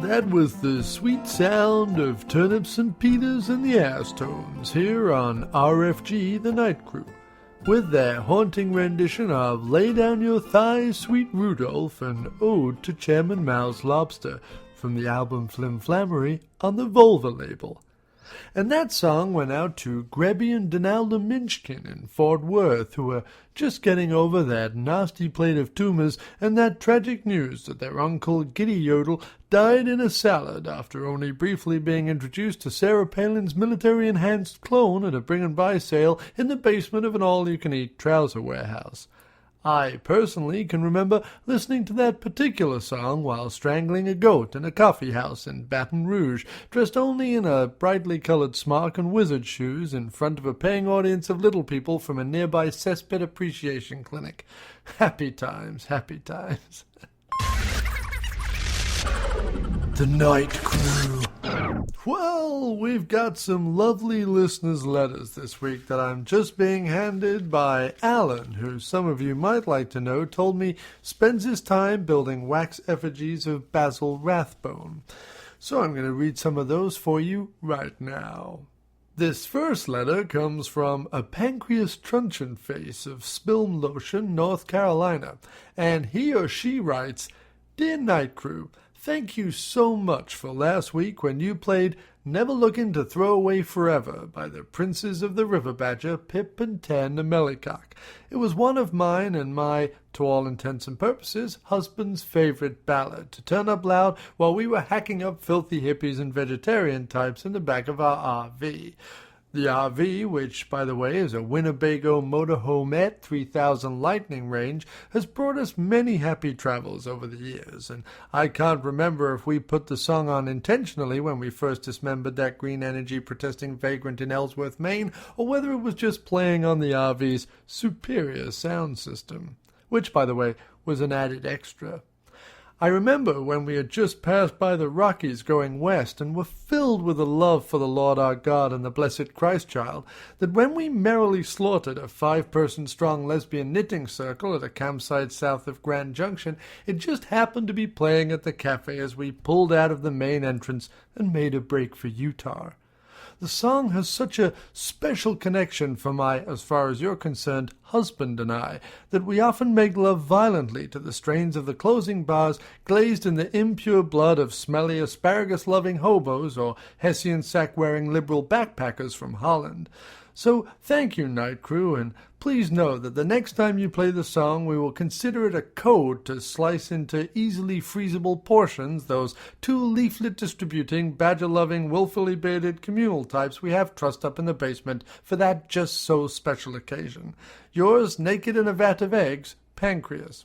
That was the sweet sound of turnips and peas and the Astones here on RFG The Night Crew, with their haunting rendition of Lay Down Your Thighs, Sweet Rudolph, and Ode to Chairman Mao's Lobster from the album Flim Flammery on the Volva label. And that song went out to Grebby and Donalda Minchkin in Fort Worth, who were just getting over that nasty plate of tumors and that tragic news that their uncle Giddy Yodel died in a salad after only briefly being introduced to Sarah Palin's military-enhanced clone at a bring-and-buy sale in the basement of an all-you-can-eat trouser warehouse. I personally can remember listening to that particular song while strangling a goat in a coffee house in Baton Rouge, dressed only in a brightly colored smock and wizard shoes in front of a paying audience of little people from a nearby cesspit appreciation clinic. Happy times, happy times. The Night Crew. Well, we've got some lovely listeners' letters this week that I'm just being handed by Alan, who some of you might like to know told me spends his time building wax effigies of Basil Rathbone. So I'm going to read some of those for you right now. This first letter comes from a pancreas truncheon face of Spilm Lotion, North Carolina, and he or she writes, Dear Night Crew, thank you so much for last week when you played Never Looking to Throw Away Forever by the Princes of the River Badger, Pip and Tan the Mellycock. It was one of mine and my, to all intents and purposes, husband's favorite ballad to turn up loud while we were hacking up filthy hippies and vegetarian types in the back of our RV. The RV, which, by the way, is a Winnebago motorhomette 3000 Lightning range, has brought us many happy travels over the years, and I can't remember if we put the song on intentionally when we first dismembered that green energy protesting vagrant in Ellsworth, Maine, or whether it was just playing on the RV's superior sound system, which, by the way, was an added extra. I remember when we had just passed by the Rockies going west and were filled with a love for the Lord our God and the blessed Christ child, that when we merrily slaughtered a 5-person strong lesbian knitting circle at a campsite south of Grand Junction, it just happened to be playing at the cafe as we pulled out of the main entrance and made a break for Utah. The song has such a special connection for my, as far as you're concerned, husband and I, that we often make love violently to the strains of the closing bars glazed in the impure blood of smelly asparagus-loving hobos or Hessian sack-wearing liberal backpackers from Holland. So thank you, Night Crew, and please know that the next time you play the song, we will consider it a code to slice into easily freezable portions those 2 leaflet-distributing, badger-loving, willfully baited communal types we have trussed up in the basement for that just-so special occasion. Yours, naked in a vat of eggs, Pancreas.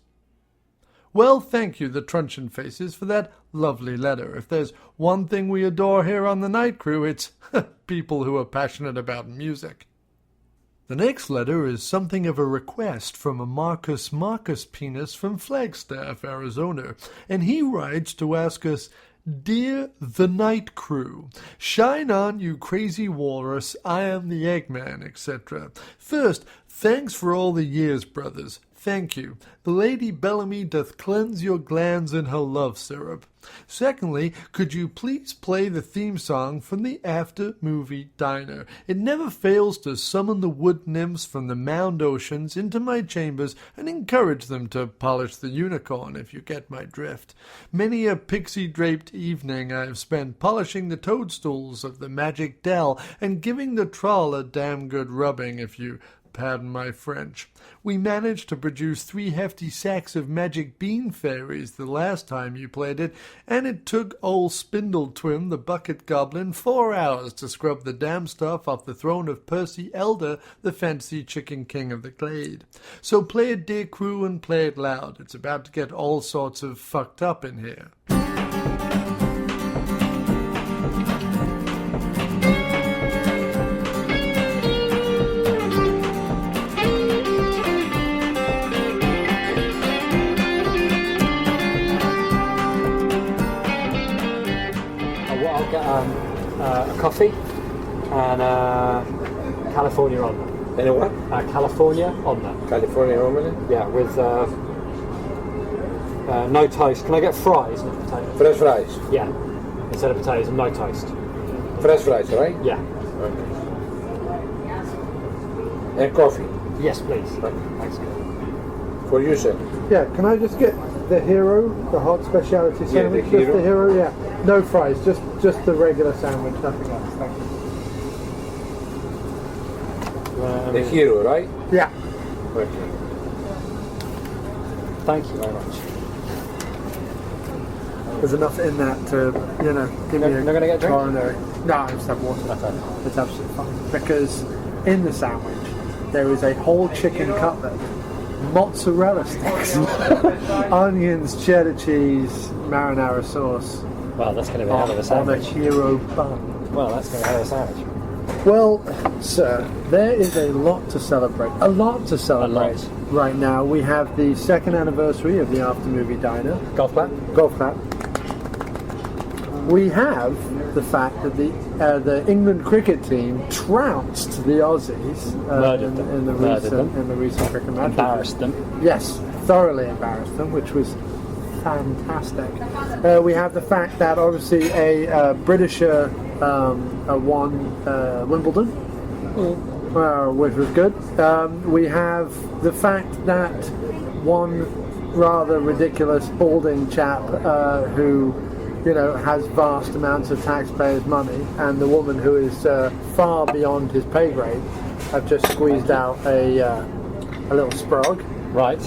Well, thank you, the Truncheon Faces, for that lovely letter. If there's one thing we adore here on the Night Crew, it's people who are passionate about music. The next letter is something of a request from a Marcus Penis from Flagstaff, Arizona, and he writes to ask us, Dear the Night Crew, shine on, you crazy walrus, I am the Eggman, etc. First, thanks for all the years, brothers. Thank you. The Lady Bellamy doth cleanse your glands in her love syrup. Secondly, could you please play the theme song from the After Movie Diner? It never fails to summon the wood nymphs from the mound oceans into my chambers and encourage them to polish the unicorn, if you get my drift. Many a pixie-draped evening I have spent polishing the toadstools of the magic dell and giving the troll a damn good rubbing, if you pardon my French. We managed to produce 3 hefty sacks of magic bean fairies the last time you played it, and it took old Spindletwim, the bucket goblin, 4 hours to scrub the damn stuff off the throne of Percy Elder, the fancy chicken king of the glade. So play it, dear crew, and play it loud. It's about to get all sorts of fucked up in here. A coffee and California omelette. And a what? California omelette. California omelette? Yeah, with no toast. Can I get fries, not potatoes? Fresh fries? Yeah. instead of potatoes, no toast. Fresh rice, right? Yeah. Okay. And coffee. Yes, please. Okay. Thanks. For you, sir. Yeah, can I just get the hero, the hot speciality sandwich? the Just hero. the hero, yeah. No fries, just the regular sandwich, nothing else. Thank you. The hero, right? Yeah. Okay. Thank you very much. There's enough in that to, give me a Not gonna get a drink? coronary. No, I just have water. Okay. It's absolutely fine. Because in the sandwich, there is a whole chicken cutlet, mozzarella sticks, onions, cheddar cheese, marinara sauce Well, that's going to be a hell of a on a sandwich. hero bun. Well, that's going to be a hell of a sandwich. Well, sir, there is a lot to celebrate. A lot to celebrate. Right now, we have the second anniversary of the After Movie Diner. Golf clap? Golf clap. We have the fact that the England cricket team trounced the Aussies Murdered them. in the recent cricket match. Embarrassed them. Yes, thoroughly embarrassed them, which was fantastic. We have the fact that obviously a Britisher won Wimbledon, which was good. We have the fact that one rather ridiculous balding chap who has vast amounts of taxpayers' money, and the woman who is far beyond his pay grade have just squeezed out a little sprog. Right.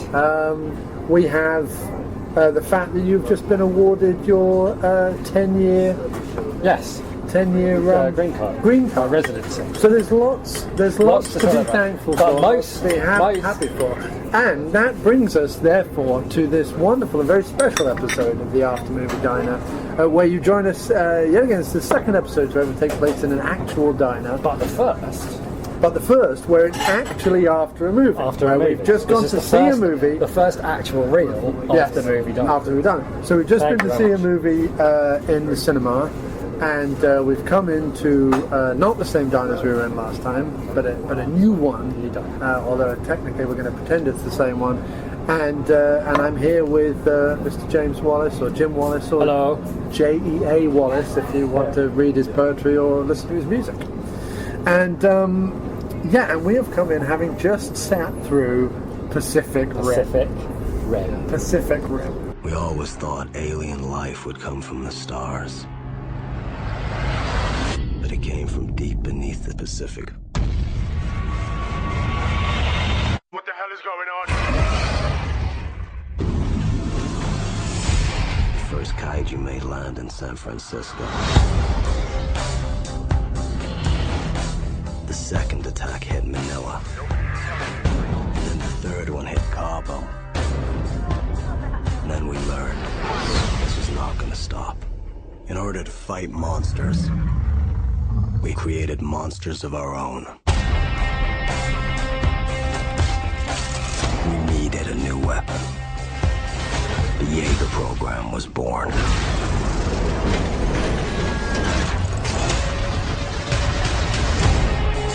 We have the fact that you've just been awarded your 10-year Yes. Green card. Green card Residency. So there's lots to be celebrate. thankful But for, most- to be happy for. And that brings us, therefore, to this wonderful and very special episode of the After Movie Diner, where you join us yet again. It's the second episode to ever take place in an actual diner. But the first. But the first, where it's actually after a movie. After a where movie. We've just gone This to is see the a first- movie. The first actual reel Yes, after the movie done. After we've done. So we've just Thank been to you see very a movie in the cinema, and we've come into not the same diner as we were in last time, but a new one. Although technically we're going to pretend it's the same one. And I'm here with Mr. James Wallace, or Jim Wallace, or Hello. J.E.A. Wallace, if you want to read his poetry or listen to his music. And and we have come in having just sat through Pacific Rim. Pacific Rim. We always thought alien life would come from the stars. But it came from deep beneath the Pacific. What the hell is going on? The first kaiju made land in San Francisco. The second attack hit Manila. Then the third one hit Cabo. And then we learned this was not going to stop. In order to fight monsters, we created monsters of our own. We needed a new weapon. The J.E.A. program was born.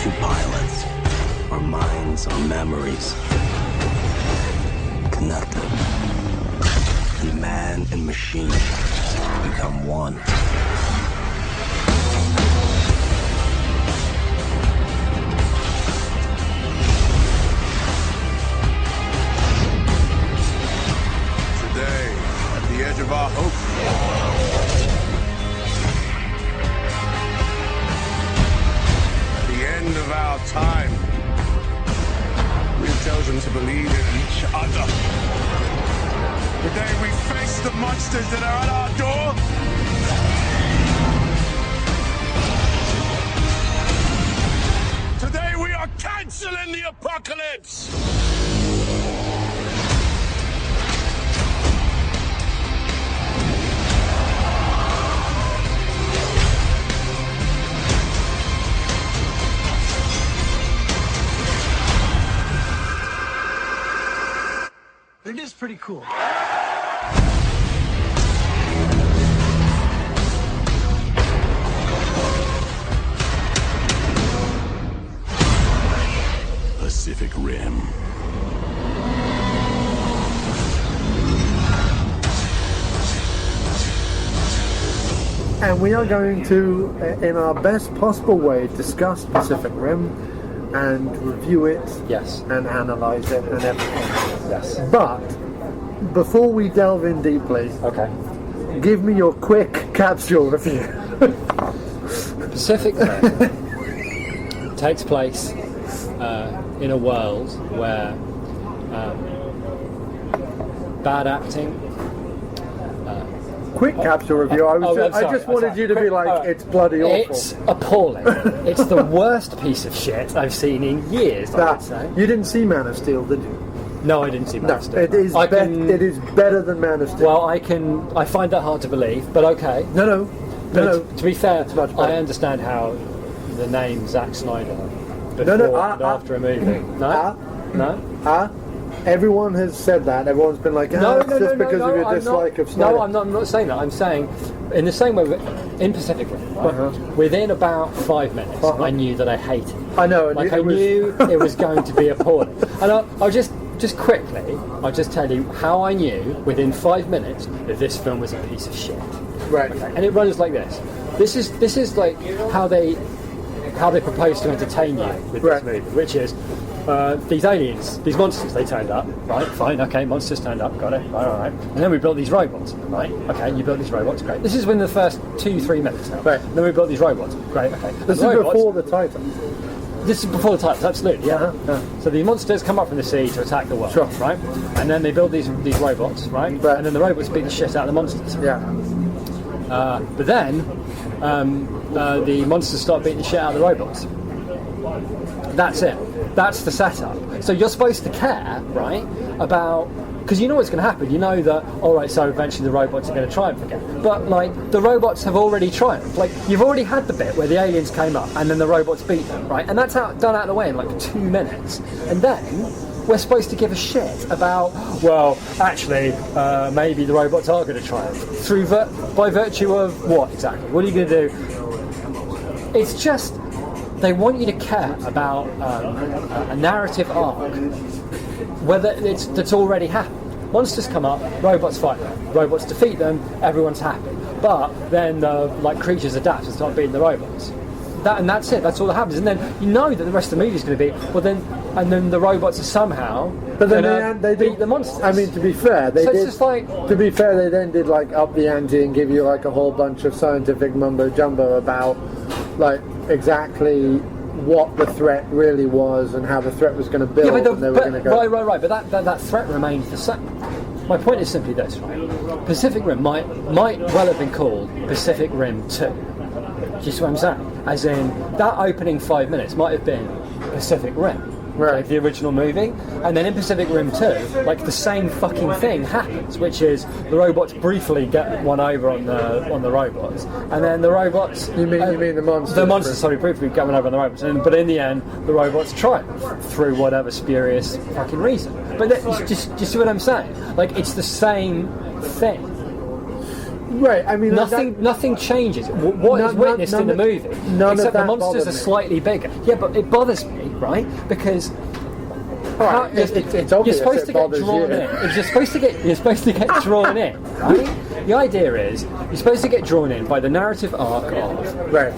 Two pilots, our minds, our memories, connected. And man and machine become one. Today, at the edge of our hope, at the end of our time, we've chosen to believe in each other. Today we face the monsters that are at our door. Today we are canceling the apocalypse. It is pretty cool. Pacific Rim. And we are going to, in our best possible way, discuss Pacific Rim and review it. Yes. And analyse it and everything. Yes. But before we delve in deeply, Okay. give me your quick capsule review. Pacific Rim takes place in a world where bad acting. Quick capsule review. I just wanted you to be like, it's bloody awful. It's appalling. It's the worst piece of shit I've seen in years, I would say. You didn't see Man of Steel, did you? No, I didn't see Man of Steel. It is, it is better than Man of Steel. Well, I find that hard to believe, but okay. No. To be fair, much better. I understand how the name Zack Snyder before and after a movie. No? Everyone has said that. Everyone's been like, because of your dislike of Snyder. No, I'm not saying that. I'm saying, in the same way, in Pacific Rim, right, within about 5 minutes, I knew that I hated it. I know. I knew it was going to be appalling. And I'll just quickly, I'll just tell you how I knew within 5 minutes that this film was a piece of shit. Right. Okay? And it runs like this. This is like how they propose to entertain you with this movie, which is these aliens, these monsters, they turned up, right? Fine, okay, monsters turned up, got it, right. And then we built these robots, right? Okay, you built these robots, great. This is within the first 2-3 minutes now. Right. And then we built these robots, great, okay. This is before the Titan. This is before the Titans, absolutely, yeah. So the monsters come up from the sea to attack the world, right? And then they build these robots, right? And then the robots beat the shit out of the monsters. Yeah. But then the monsters start beating the shit out of the robots. That's it. That's the setup. So you're supposed to care, right, about... Because you know what's going to happen. You know that, all right, so eventually the robots are going to triumph again. But, like, the robots have already triumphed. Like, you've already had the bit where the aliens came up and then the robots beat them, right? And that's done out of the way in, like, 2 minutes. And then we're supposed to give a shit about, well, actually, maybe the robots are going to triumph. By virtue of what, exactly? What are you going to do? It's just... They want you to care about a narrative arc, whether that's already happened. Monsters come up, robots fight them, robots defeat them, everyone's happy. But then creatures adapt and start beating the robots. That's it. That's all that happens. And then you know that the rest of the movie is going to be and then the robots are somehow they beat the monsters. I mean, to be fair, they then did like up the ante and give you like a whole bunch of scientific mumbo jumbo about like exactly what the threat really was and how the threat was going to build and they were going to go... Right, but that threat remains the same. My point is simply this, right? Pacific Rim might well have been called Pacific Rim 2. Do you see what I'm saying? As in, that opening 5 minutes might have been Pacific Rim. Right. Like the original movie, and then in Pacific Rim 2, like the same fucking thing happens, which is the robots briefly get one over on the robots, and then the robots. You mean the monsters? The monsters, sorry, briefly get one over on the robots, but in the end, the robots triumph through whatever spurious fucking reason. But just see what I'm saying? Like it's the same thing. Right, I mean... Nothing changes. What is witnessed in the movie, except the monsters are slightly bigger. Yeah, but it bothers me, right? Because... Right, it's obvious you're supposed to get drawn in. You're supposed to get drawn in, right? The idea is you're supposed to get drawn in by the narrative arc of... Right.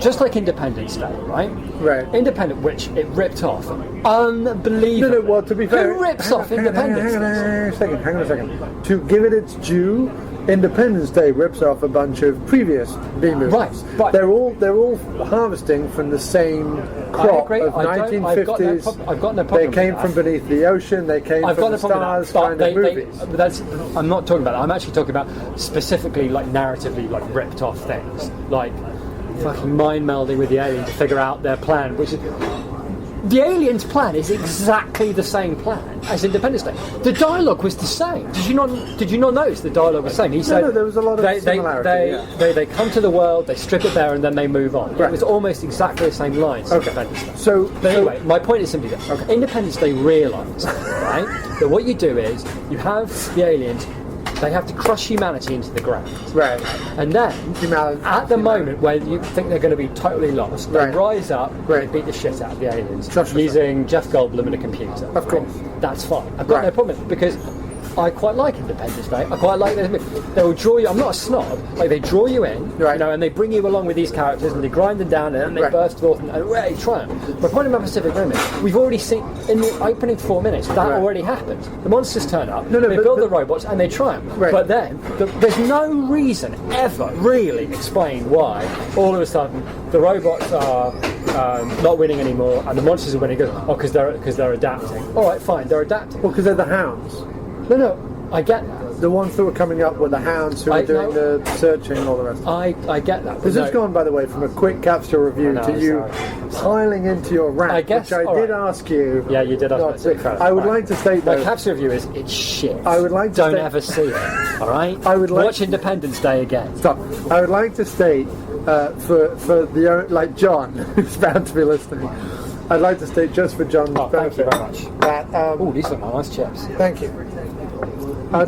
Just like Independence Day, right? Right. Independence, which it ripped off. Unbelievable. No, well, to be fair... Who rips off Independence Day? Hang on a second. To give it its due... Independence Day rips off a bunch of previous B movies. Right. They're all harvesting from the same crop of 1950s. I've got no problem. They came from beneath the ocean. They came from the stars kind of movies. I'm not talking about that. I'm actually talking about specifically like narratively like ripped off things, like fucking mind melding with the alien to figure out their plan, which is. The aliens' plan is exactly the same plan as Independence Day. The dialogue was the same. Did you not notice the dialogue was the same? He said there was a lot of similarity. They come to the world, they strip it bare, and then they move on. Right. It was almost exactly the same lines. Okay. Independence Day. But anyway, my point is simply this. Okay. Independence Day realised, right, that what you do is you have the aliens. They have to crush humanity into the ground. Right. And then, at the moment where you think they're going to be totally lost, they rise up and beat the shit out of the aliens using Jeff Goldblum and a computer. Of course. That's fine. I've got no problem with it because I quite like Independence Day. I quite like they will draw you. I'm not a snob. Like they draw you in, Right. you know, and they bring you along with these characters, and they grind them down, and they Right. burst forth and hey, triumph. My point about Pacific Rim is we've already seen in the opening 4 minutes that Right. already happened. The monsters turn up, No, they but- build the robots, and they triumph. Right. But then there's no reason ever really explain why all of a sudden the robots are not winning anymore, and the monsters are winning. Because they're adapting. All right, fine, they're adapting. Well, because they're the hounds. No, I get that. The ones who were coming up were the hounds who were doing the searching and all the rest. I get that. Has this gone, by the way, from a quick capsule review I know, to you piling into your rant, I guess- which I all did right. ask you. Yeah, you did ask not me. to- Incredible. I would Right. like to state, My though, capsule review is it's shit. I would like to Don't state- ever see it. All right. I would like- Watch Independence Day again. Stop. I would like to state for the like John, who's bound to be listening. I'd like to state just for John's Oh, thank you benefit very much. that. Oh, these are nice chips. Thank you.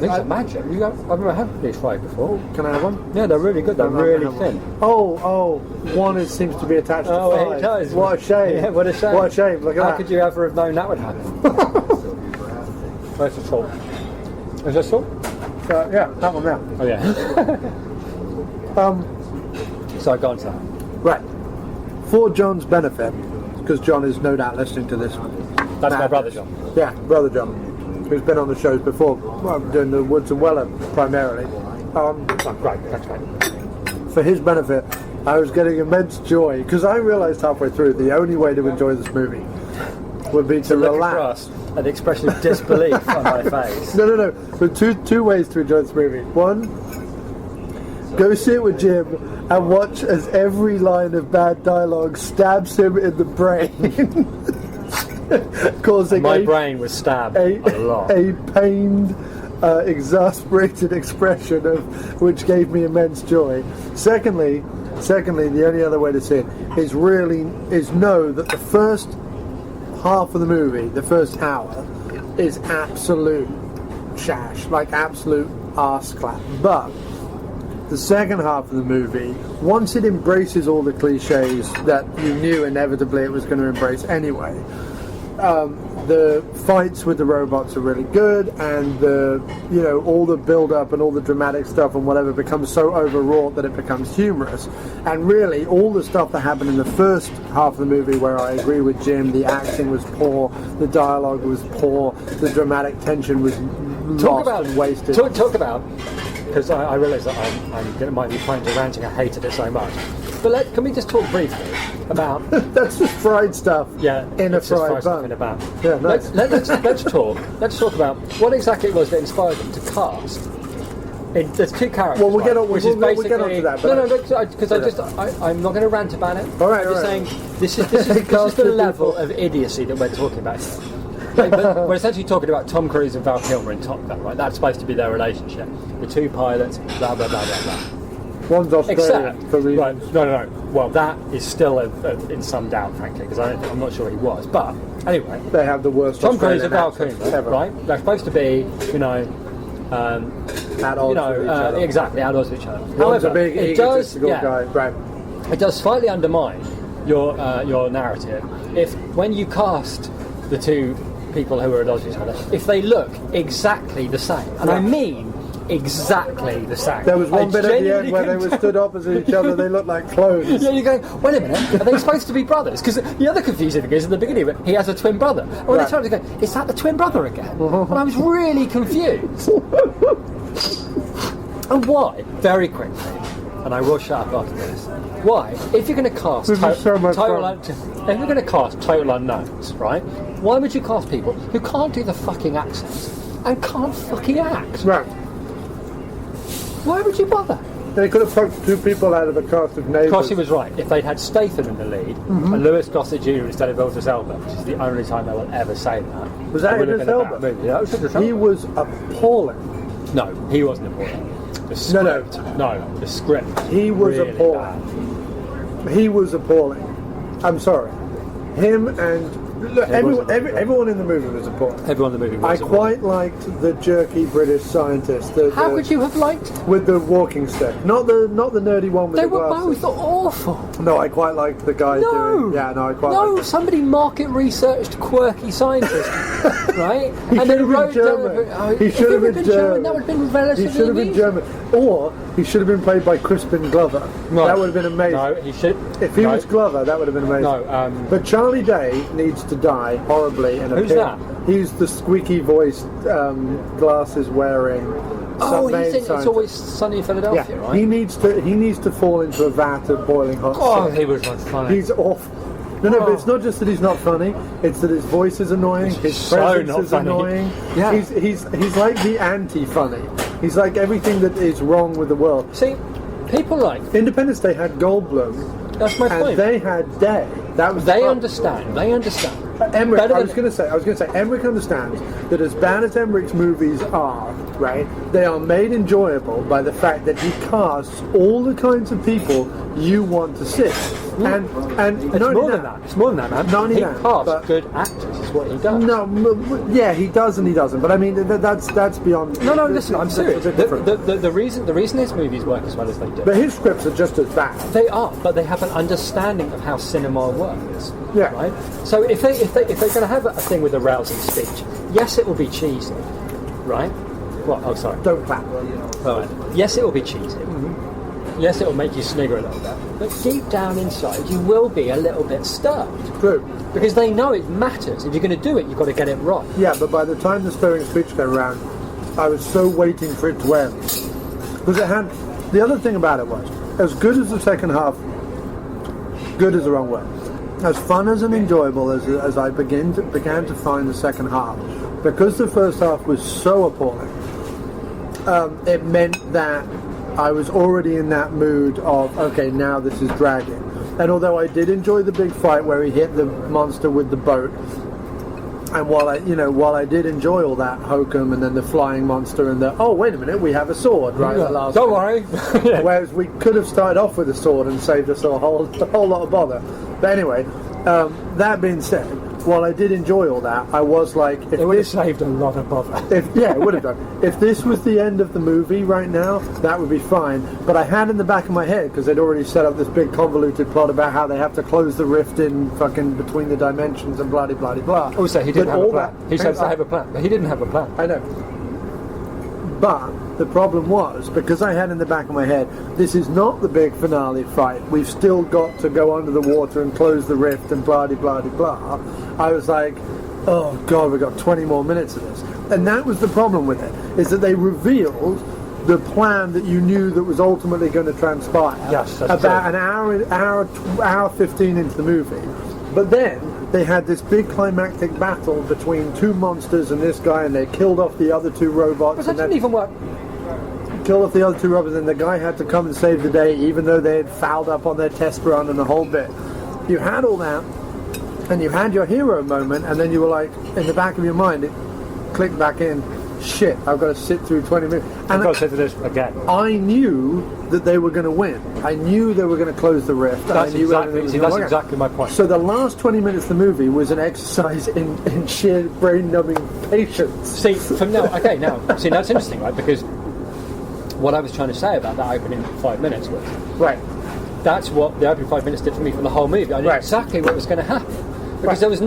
These are magic. I've never had these fried before. Can I have one? Yeah, they're really good. They're really thin. Oh, one seems to be attached to Oh, five. it does. What a shame. Yeah, what a shame. What a shame. Look at How that. could you ever have known that would happen? Where's the salt? Is there salt? Yeah, that one there. Oh yeah. So I go on to that. Right. For John's benefit, because John is no doubt listening to this. That's my brother John. Yeah, brother John, who's been on the shows before, well, doing the Woods and Weller primarily. Oh, great, that's great. For his benefit, I was getting immense joy because I realised halfway through the only way to enjoy this movie would be to Look relax. across at the expression of disbelief on my face. No. But two ways to enjoy this movie. One, go see it with Jim and watch as every line of bad dialogue stabs him in the brain, causing My brain was stabbed a lot. a pained, exasperated expression of which gave me immense joy. Secondly, the only other way to see it is know that the first half of the movie, the first hour, is absolute shash, like absolute arse clap. But the second half of the movie, once it embraces all the cliches that you knew inevitably it was going to embrace anyway, the fights with the robots are really good, and all the build-up and all the dramatic stuff and whatever becomes so overwrought that it becomes humorous. And really, all the stuff that happened in the first half of the movie, where I agree with Jim, the acting was poor, the dialogue was poor, the dramatic tension was lost and wasted. Talk about, because I realise that I might be prone to ranting. I hated it so much. But can we just talk briefly about? That's just fried stuff. Yeah, in a it's just fried stuff bun. in a bun. Yeah, nice. Let's talk. Let's talk about what exactly it was that inspired them to cast. There's two characters. Well, we'll get on- which we'll is get basically onto that, but- No, because I'm not going to rant about it. All right, I'm just all right. saying this is the level of idiocy that we're talking about. But we're essentially talking about Tom Cruise and Val Kilmer in Top Gun, right? That's supposed to be their relationship. The two pilots, blah blah blah blah blah. One's Australian Except, for reasons. right, no. Well, that is still in some doubt, frankly, because I'm not sure he was. But anyway, They have the worst Tom Cruise Australian and Val accents Kilmer, ever. right? They're supposed to be, At odds with each other. exactly at odds with each other. One's However, a big it does, egotistical guy. Right. it does slightly undermine your narrative if when you cast the two people who are at odds with each other, if they look exactly the same, and I mean exactly the same. There was one I bit at the end genuinely where they couldn't were stood opposite each other. They looked like clones. Yeah, you're going, wait a minute, are they supposed to be brothers? Because the other confusing thing is at the beginning of it, he has a twin brother. And when Right. they started to go, is that the twin brother again? And I was really confused. And why? Very quickly, and I will shut up after this. Why? If you're going to cast This is so much total, fun. if you're going to cast total unknowns, right? Why would you cast people who can't do the fucking accents and can't fucking act? Right. Why would you bother? They could have plucked two people out of the cast of Neighbours. Crossy was right. If they'd had Statham in the lead and Lewis Gossett Jr. instead of Idris Elba, which is the only time they will ever say that, Was that it would have Idris been a Elba? bad movie. Yeah, it was Idris He Elba. was appalling. No, he wasn't important. The script. No, the script. He was really appalling. bad. He was appalling. I'm sorry. Him and look, everyone in the movie was important. Everyone in the movie was I important. quite liked the jerky British scientist. How could you have liked? With the walking stick, not the nerdy one with They the were glasses. both awful. No, I quite liked the guy doing. Yeah, no, I quite liked it. Somebody market researched quirky scientist, right? He and should have been German. He should have been German. That would have been relatively He should have been easy. German, or he should have been played by Crispin Glover. No. That would have been amazing. No, he should. If he was Glover, that would have been amazing. No, but Charlie Day needs to die horribly in a Who's pit. that? He's the squeaky voiced, glasses wearing. Oh, maid he's in It's scientist. Always Sunny in Philadelphia, Yeah, right? he needs to fall into a vat of boiling hot. Oh, soup. he was not funny. He's awful. No, but it's not just that he's not funny. It's that his voice is annoying. His so presence not is funny. annoying. Yeah. He's like the anti-funny. He's like everything that is wrong with the world. See, people like Independence Day had Goldblum, that's my and point. they had Day. That was the They problem. understand. They understand. Emmerich, Better I than- was going to say, Emmerich understands that as bad as Emmerich's movies are, right, they are made enjoyable by the fact that he casts all the kinds of people you want to see. And It's not more only than that. It's more than that, man. Not only He that, casts but- good actors. Is what he does. No, yeah, he does and he doesn't. But I mean, that's beyond. No. Listen, I'm serious. It's a bit different. The reason his movies work as well as they do. But his scripts are just as bad. They are, but they have an understanding of how cinema works. Yeah. Right. So if they're going to have a thing with a rousing speech, yes, it will be cheesy, right? What? Oh, sorry. Don't clap. All right. Yes, it will be cheesy. Yes, it will make you snigger a little bit. But deep down inside, you will be a little bit stirred. True. Because they know it matters. If you're going to do it, you've got to get it right. Yeah, but by the time the stirring speech came around, I was so waiting for it to end. Because it had. The other thing about it was, as good as the second half, good is the wrong word. As fun as and enjoyable as I began to find the second half, because the first half was so appalling, it meant that I was already in that mood of, okay, now this is dragging. And although I did enjoy the big fight where he hit the monster with the boat, and while I did enjoy all that hokum and then the flying monster and the, oh wait a minute, we have a sword right at the last. Don't worry. Whereas we could have started off with a sword and saved us a whole lot of bother. But anyway, that being said, while I did enjoy all that, I was like, if It would have this, saved a lot of bother. it would have done. If this was the end of the movie right now, that would be fine. But I had in the back of my head, because they'd already set up this big convoluted plot about how they have to close the rift in fucking between the dimensions and blah blah blah. Also, he didn't But have a all plan. that- He said to have a plan, but he didn't have a plan. I know. But the problem was, because I had in the back of my head, this is not the big finale fight. We've still got to go under the water and close the rift and blah blah blah. I was like, oh god, we've got 20 more minutes of this. And that was the problem with it, is that they revealed the plan that you knew that was ultimately going to transpire Yes, that's about true. an hour 15 into the movie. But then they had this big climactic battle between two monsters and this guy, and they killed off the other two robots. But that and then didn't even work. killed off the other two robots, and the guy had to come and save the day, even though they had fouled up on their test run and the whole bit. You had all that, and you had your hero moment, and then you were like, in the back of your mind, it clicked back in, shit, I've got to sit through 20 minutes. I've And got to say to this again. I knew that they were going to win. I knew they were going to close the rift. That's I knew exactly- everything was see, gonna that's work out. exactly my point. So the last 20 minutes of the movie was an exercise in sheer brain-numbing patience. See, from now, okay, now, see, that's interesting, right? Because what I was trying to say about that opening 5 minutes was, Right. that's what the opening 5 minutes did for me for the whole movie. I knew Right. exactly what was going to happen. Because there was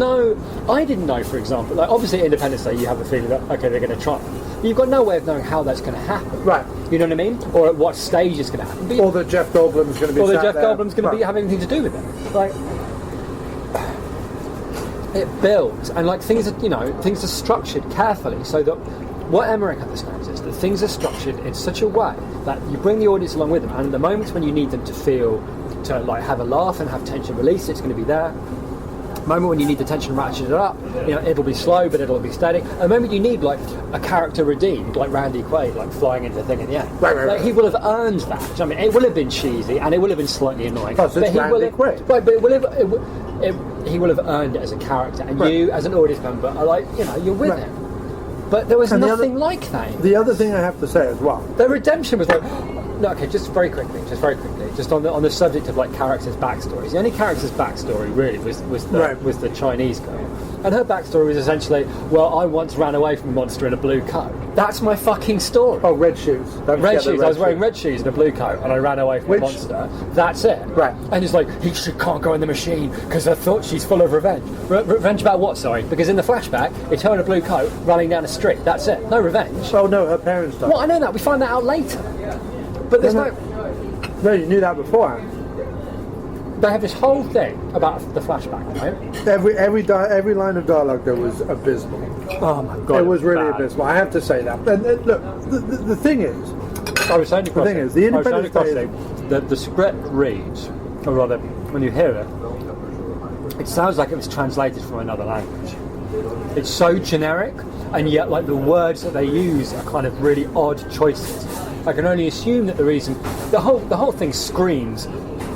I didn't know, for example, like obviously Independence Day, you have the feeling that, okay, they're going to try. But you've got no way of knowing how that's going to happen. Right. You know what I mean? Or at what stage it's going to happen. But Or that Jeff Goldblum's going to be or that sat Jeff there. Goldblum's going to be Right. having anything to do with it. Like, it builds, and like things are structured carefully so that what Emmerich understands is that things are structured in such a way that you bring the audience along with them, and the moments when you need them to feel, to like have a laugh and have tension release, it's going to be there. Moment when you need the tension ratcheted up, it'll be slow, but it'll be steady. A moment you need like a character redeemed, like Randy Quaid, like flying into the thing at the end. Right. He will have earned that. I mean, it will have been cheesy and it will have been slightly annoying. Plus, it's he will Randy have, Quaid. right, but he will have earned it as a character, and Right. you, as an audience member, are like, you're with Right. him. But there was And the nothing other- like that. The other thing I have to say as well. The redemption was like, no, okay, just very quickly, just on the subject of like characters' backstories. The only character's backstory really was Right. the Chinese girl, And her backstory was essentially, well, I once ran away from a monster in a blue coat. That's my fucking story. Oh, red shoes. Don't Red forget the shoes. I was wearing red shoes and a blue coat, and I ran away from a monster. That's it. Right. And it's like, she can't go in the machine because I thought she's full of revenge. Revenge about what? Sorry. Because in the flashback, it's her in a blue coat running down a street. That's it. No revenge. Oh no, her parents died. Well, I know that. We find that out later. But there's no. No, you knew that beforehand. They have this whole thing about the flashback, right? Every line of dialogue there was abysmal. Oh my god, it was really bad. abysmal. I have to say that. And look, the thing is, I was saying the thing is, the Independence Day. The script reads, or rather, when you hear it, it sounds like it was translated from another language. It's so generic, and yet like the words that they use are kind of really odd choices. I can only assume that the reason the whole thing screams,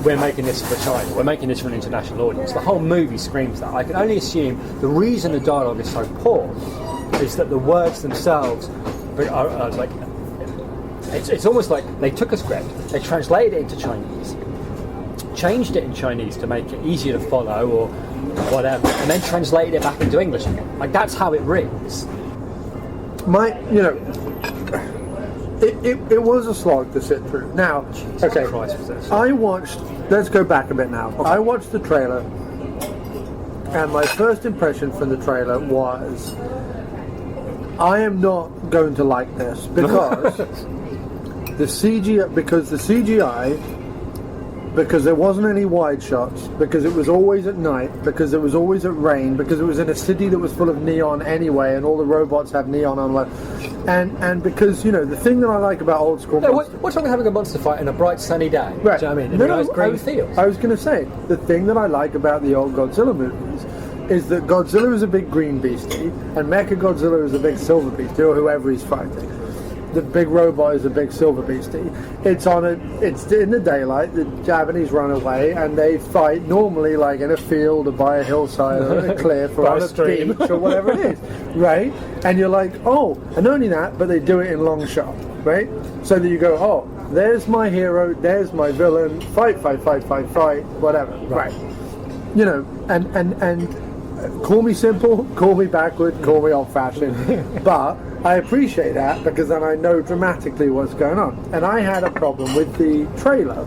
we're making this for a child, we're making this for an international audience. The whole movie screams that. I can only assume the reason the dialogue is so poor is that the words themselves are like, it's almost like they took a script, they translated it into Chinese, changed it in Chinese to make it easier to follow or whatever, and then translated it back into English again. Like, that's how it reads. It was a slog to sit through. Now, okay, I watched, let's go back a bit now. Okay. I watched the trailer, and my first impression from the trailer was, I am not going to like this, because the CGI, because there wasn't any wide shots, because it was always at night, because it was always at rain, because it was in a city that was full of neon anyway, and all the robots have neon on, and because, you know, the thing that I like about old school monsters... What's wrong with having a monster fight in a bright sunny day? Right. Do you know what I mean? In a nice green field. I was going to say, the thing that I like about the old Godzilla movies is that Godzilla is a big green beastie, and Mechagodzilla is a big silver beastie, or whoever he's fighting. The big robot is a big silver beastie. It's in the daylight. The Japanese run away and they fight normally like in a field or by a hillside or a cliff or on a beach or whatever it is, right? And you're like, oh, and not only that, but they do it in long shot, right? So that you go, oh, there's my hero, there's my villain, fight, whatever, right? You know, and call me simple, call me backward, call me old-fashioned, but I appreciate that because then I know dramatically what's going on. And I had a problem with the trailer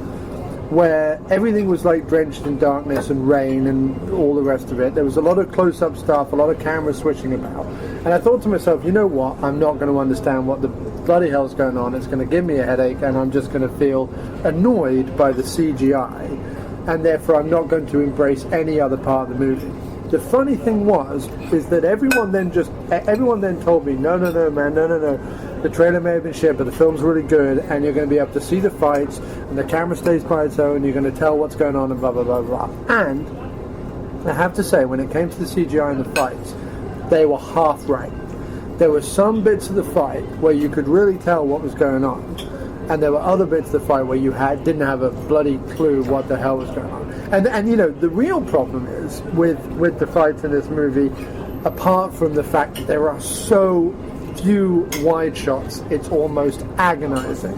where everything was like drenched in darkness and rain and all the rest of it. There was a lot of close-up stuff, a lot of camera switching about. And I thought to myself, you know what, I'm not going to understand what the bloody hell's going on. It's going to give me a headache and I'm just going to feel annoyed by the CGI. And therefore I'm not going to embrace any other part of the movie. The funny thing is that everyone then told me, no, man, no. The trailer may have been shit, but the film's really good, and you're going to be able to see the fights, and the camera stays by its own, and you're going to tell what's going on, and blah, blah, blah, blah. And I have to say, when it came to the CGI and the fights, they were half right. There were some bits of the fight where you could really tell what was going on, and there were other bits of the fight where you didn't have a bloody clue what the hell was going on. And you know, the real problem is with the fights in this movie, apart from the fact that there are so few wide shots, it's almost agonizing.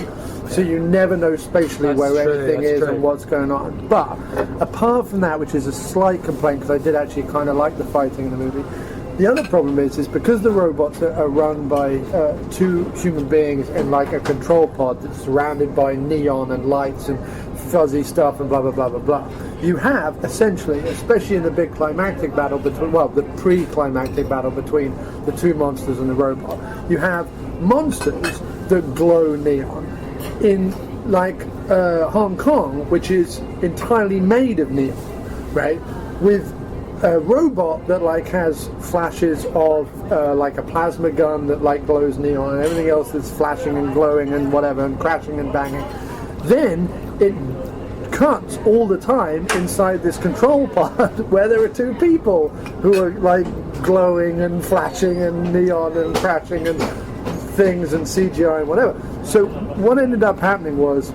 So you never know spatially where anything is and what's going on. But apart from that, which is a slight complaint, because I did actually kind of like the fighting in the movie, the other problem is because the robots are run by two human beings in like a control pod that's surrounded by neon and lights and fuzzy stuff and blah, blah, blah, blah, blah. You have essentially, especially in the big climactic battle between, well, the pre-climactic battle between the two monsters and the robot, you have monsters that glow neon. In like Hong Kong, which is entirely made of neon, right? With a robot that like has flashes of like a plasma gun that like glows neon and everything else that's flashing and glowing and whatever and crashing and banging. Then it cuts all the time inside this control pod where there are two people who are like glowing and flashing and neon and crashing and things and CGI and whatever. So what ended up happening was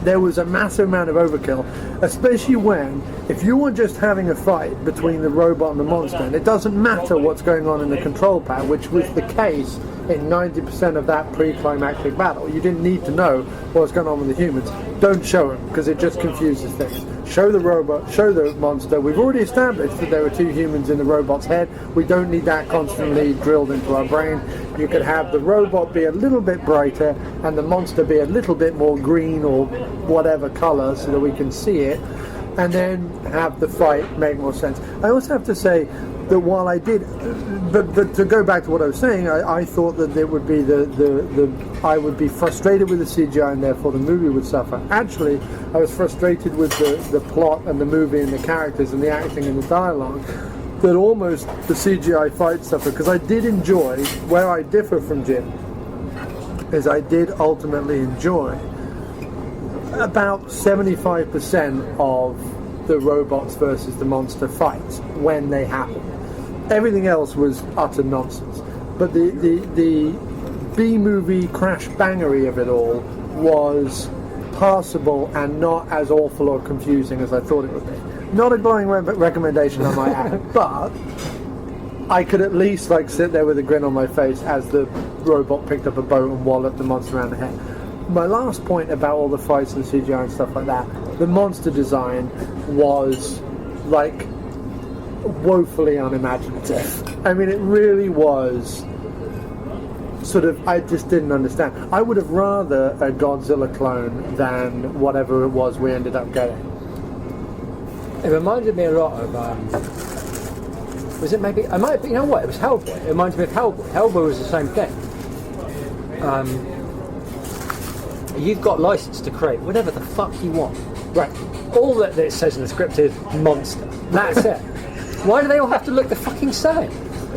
there was a massive amount of overkill, especially when, if you were just having a fight between the robot and the monster, and it doesn't matter what's going on in the control pad, which was the case in 90% of that pre-climactic battle. You didn't need to know what was going on with the humans. Don't show them, because it just confuses things. show the monster. We've already established that there were two humans in the robot's head. We don't need that constantly drilled into our brain. You could have the robot be a little bit brighter and the monster be a little bit more green or whatever colour so that we can see it, and then have the fight make more sense. I also have to say that while I did, but to go back to what I was saying, I thought that it would be I would be frustrated with the CGI and therefore the movie would suffer. Actually, I was frustrated with the plot and the movie and the characters and the acting and the dialogue, that almost the CGI fight suffered, because I did enjoy, where I differ from Jim, is I did ultimately enjoy about 75% of the robots versus the monster fights when they happened. Everything else was utter nonsense. But the B-movie crash bangery of it all was passable and not as awful or confusing as I thought it would be. Not a glowing recommendation, I might add, but I could at least sit there with a grin on my face as the robot picked up a boat and walloped the monster around the head. My last point about all the fights and CGI and stuff like that, the monster design was woefully unimaginative. I mean, it really was I just didn't understand. I would have rather a Godzilla clone than whatever it was we ended up getting. It reminded me a lot of, was it maybe, you know what, it was Hellboy. It reminds me of Hellboy. Hellboy was the same thing. You've got license to create whatever the fuck you want. Right. All that it says in the script is monster. That's it. Why do they all have to look the fucking same?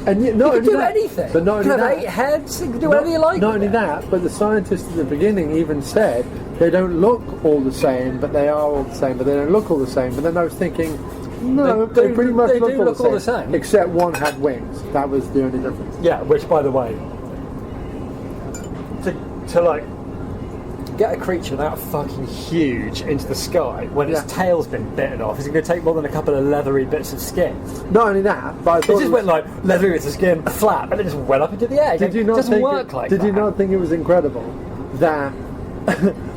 And you can do anything. But not you only can have that, 8 heads, you can do whatever you like. Not only that, but the scientists at the beginning even said they don't look all the same, but they are all the same, but they don't look all the same. But then I was thinking, no, they pretty much look all the same. Except one had wings. That was the only difference. Yeah, which, by the way, to get a creature that fucking huge into the sky when its tail's been bitten off, is it going to take more than a couple of leathery bits of skin? Not only that, but I thought it just went leathery bits of skin, flap, and it just went up into the air. Did you not doesn't work like that. Did you not think it was incredible that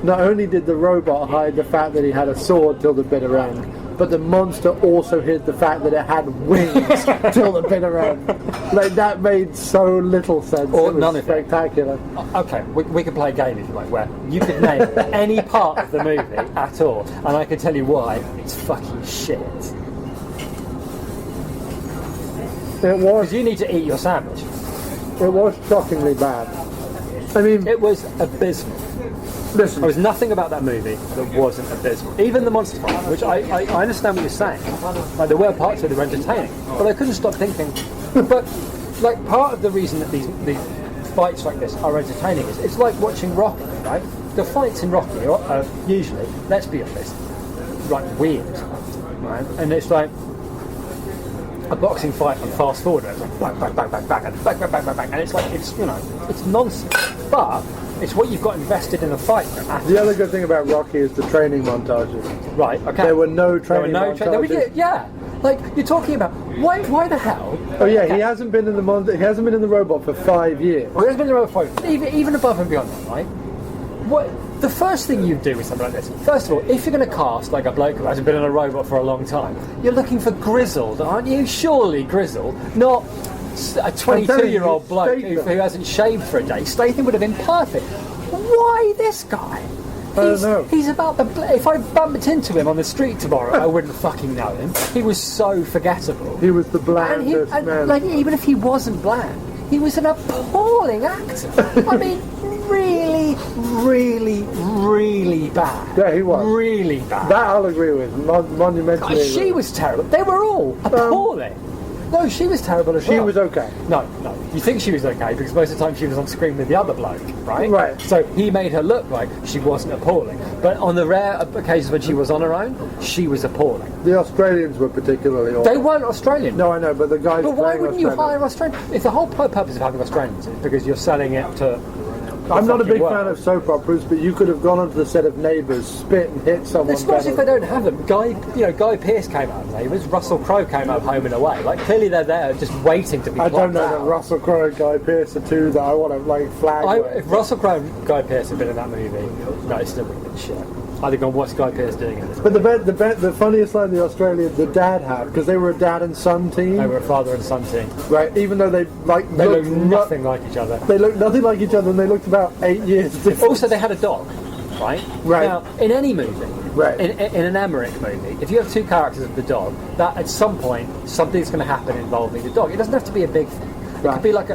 not only did the robot hide the fact that he had a sword till the bitter end, but the monster also hid the fact that it had wings till the bitter end. That made so little sense. Or it was none of spectacular. it. Okay, we can play a game if you like, where you could name any part of the movie at all, and I can tell you why it's fucking shit. It was. Because you need to eat your sandwich. It was shockingly bad. I mean, it was abysmal. Listen, there was nothing about that movie that wasn't abysmal. Even the monster fight, which I understand what you're saying. There were parts of it that were entertaining, but I couldn't stop thinking. But part of the reason that these fights like this are entertaining is it's like watching Rocky, right? The fights in Rocky are usually, let's be honest, weird, right? And it's like a boxing fight and fast forward, it's like bang, bang, bang, bang, bang, and bang, bang, bang, bang, bang, and it's it's nonsense. But it's what you've got invested in a fight. The other good thing about Rocky is the training montages. Right, okay. There were no training montages. Yeah. You're talking about why the hell? Oh yeah, he hasn't been in the he hasn't been in the robot for 5 years. Well, he hasn't been in the robot for 5 years. Even above and beyond that, right? The first thing you do with something like this, first of all, if you're going to cast a bloke who hasn't been in a robot for a long time, you're looking for grizzled, aren't you? Surely grizzled, not a 22-year-old bloke who hasn't shaved for a day. Statham would have been perfect. Why this guy? I don't know. He's about if I bumped into him on the street tomorrow, I wouldn't fucking know him. He was so forgettable. He was the blandest man. Even if he wasn't bland, he was an appalling actor. I mean, really, really, really bad. Yeah, he was. Really bad. That I'll agree with. Monumentally. She was terrible. They were all appalling. No, she was terrible as well. She was okay. No. You think she was okay because most of the time she was on screen with the other bloke, right? Right. So he made her look like she wasn't appalling. But on the rare occasions when she was on her own, she was appalling. The Australians were particularly awful. They weren't Australian. No, I know, but the guys. But why wouldn't you hire Australians? If the whole purpose of having Australians is because you're selling it to. I'm not a big fan of soap operas, but you could have gone onto the set of Neighbours, spit and hit someone. Especially if they don't have them. Guy Pearce came out of Neighbours. Russell Crowe came out of Home and Away. Clearly they're there just waiting to be. I don't know out. that Russell Crowe and Guy Pearce are two that I want to flag. If Russell Crowe and Guy Pearce had been in that movie, no, it's still been shit. I'd have gone, what's Guy Pearce doing in this? But the funniest line the dad had, because they were a dad and son team. They were a father and son team. Right, even though they looked nothing like each other. They looked nothing like each other, and they looked about 8 years different. Also, they had a dog, right? Right. Now, in any movie, Right. in an Emmerich movie, if you have two characters of the dog, that at some point something's going to happen involving the dog. It doesn't have to be a big thing. It could be like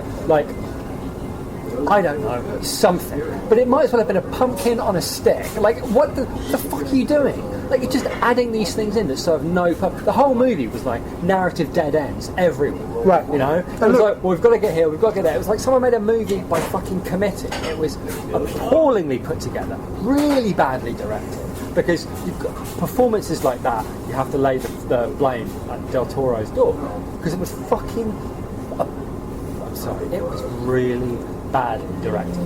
I don't know, something. But it might as well have been a pumpkin on a stick. Like, what the fuck are you doing? Like, you're just adding these things in that serve no purpose. The whole movie was like narrative dead ends everywhere. Right. You know? It was like, well, we've got to get here, we've got to get there. It was like someone made a movie by fucking committing. It was appallingly put together, really badly directed. Because you've got performances like that, you have to lay the blame at Del Toro's door. Because it was fucking... I'm sorry, it was really bad directed,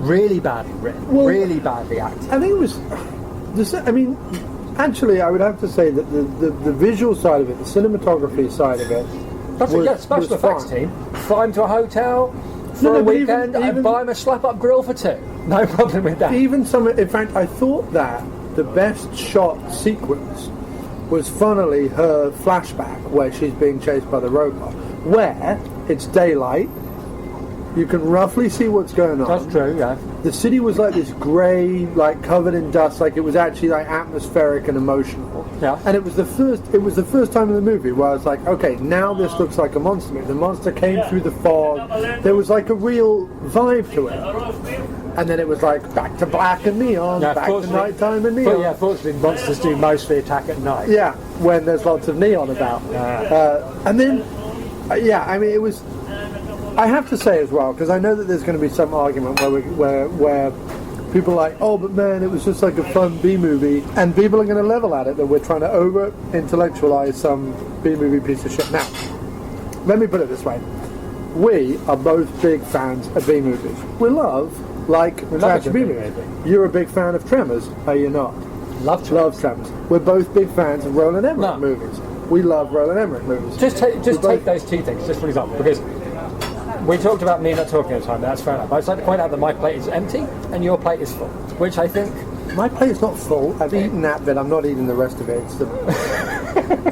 really badly written, really badly acted. I think it was. Actually, I would have to say that the visual side of it, the cinematography side of it, special effects team. Fly him to a hotel for a weekend and buy him a slap-up grill for two. No problem with that. In fact, I thought that the best shot sequence was funnily her flashback where she's being chased by the robot, where it's daylight. You can roughly see what's going on. That's true, yeah. The city was like this grey, like covered in dust, like it was actually like atmospheric and emotional. Yeah. And it was the first time in the movie where I was like, okay, now this looks like a monster movie. The monster came through the fog. There was like a real vibe to it. And then it was like back to black and neon, back to nighttime and neon. But yeah, fortunately, monsters do mostly attack at night. Yeah, when there's lots of neon about. And then, it was. I have to say as well, because I know that there's going to be some argument where people are like, oh, but man, it was just like a fun B-movie, and people are going to level at it that we're trying to over-intellectualize some B-movie piece of shit. Now, let me put it this way. We are both big fans of B-movies. We love trash B-movies. You're a big fan of Tremors, are you not? Love Tremors. We're both big fans of Roland Emmerich movies. We love Roland Emmerich movies. Just take those two things, just for example, because we talked about me not talking at the time, that's fair enough. But I'd like to point out that my plate is empty and your plate is full, which I think... My plate's not full. I've eaten that bit. I'm not eating the rest of it.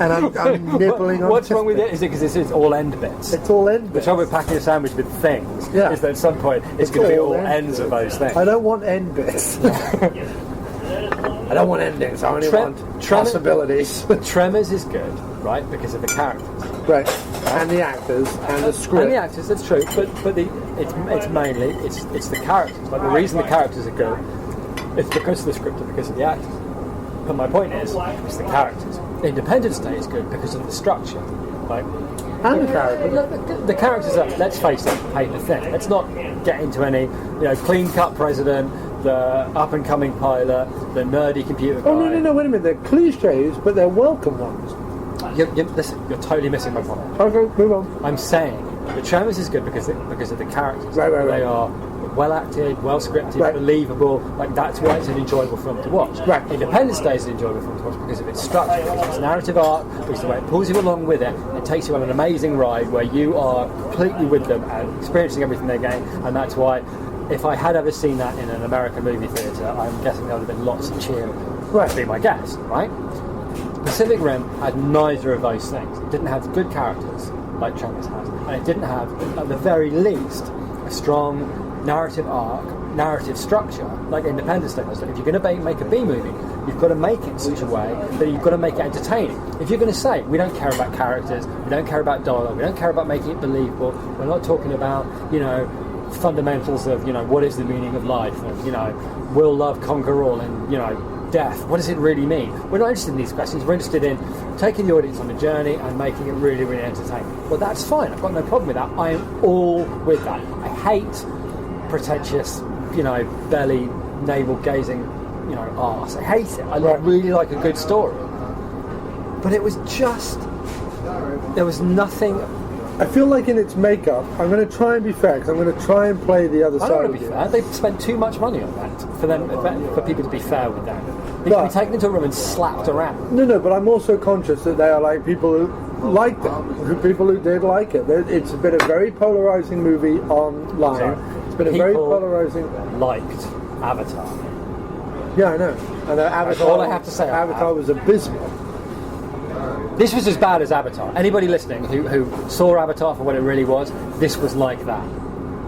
And I'm nibbling on what's wrong with it? Is it because it's all end bits? It's all end bits. The trouble with packing a sandwich with things is that at some point it's going to be all ends of those things. I don't want end bits. I don't want endings. I only want possibilities. Tremors is good, right? Because of the characters. Right. And the actors and the script. And the actors, that's true. But it's mainly it's the characters. Like the reason the characters are good, it's because of the script and because of the actors. But my point is, it's the characters. Independence Day is good because of the structure. Like, and the characters. The characters are, let's face it, paint the thing. Let's not get into any, clean-cut president, the up-and-coming pilot, the nerdy computer guy. Oh, no, wait a minute. They're cliches, but they're welcome ones. Listen, you're totally missing my point. Okay, move on. I'm saying the Tremors is good because of the characters. Right. They are well acted, well scripted, believable. Like that's why it's an enjoyable film to watch. Right. Independence Day is an enjoyable film to watch because of its structure, because of its narrative arc, because of the way it pulls you along with it. It takes you on an amazing ride where you are completely with them and experiencing everything they're getting. And that's why, if I had ever seen that in an American movie theatre, I'm guessing there would have been lots of cheering. Right. To be my guess, right? Pacific Rim had neither of those things. It didn't have good characters like Tremors has, and it didn't have, at the very least, a strong narrative arc, narrative structure like Independence Day does. If you're going to make a B movie, you've got to make it in such a way that you've got to make it entertaining. If you're going to say we don't care about characters, we don't care about dialogue, we don't care about making it believable, we're not talking about fundamentals of what is the meaning of life, and will love conquer all, and death, what does it really mean? We're not interested in these questions. We're interested in taking the audience on a journey and making it really, really entertaining. Well, that's fine. I've got no problem with that. I am all with that. I hate pretentious, belly, navel-gazing, arse. I hate it. I really like a good story. But it was just... There was nothing... I feel like in its makeup, I'm going to try and be fair, because I'm going to try and play the other side. I don't want to be fair. They've spent too much money on that for people to be fair with them. They can be taken into a room and slapped around. No, but I'm also conscious that they are like people who liked it, people who did like it. It's been a very polarizing movie online. It's been a very polarizing... liked Avatar. Yeah, I know. Avatar, all I have to say. Avatar was abysmal. This was as bad as Avatar. Anybody listening who saw Avatar for what it really was, this was like that.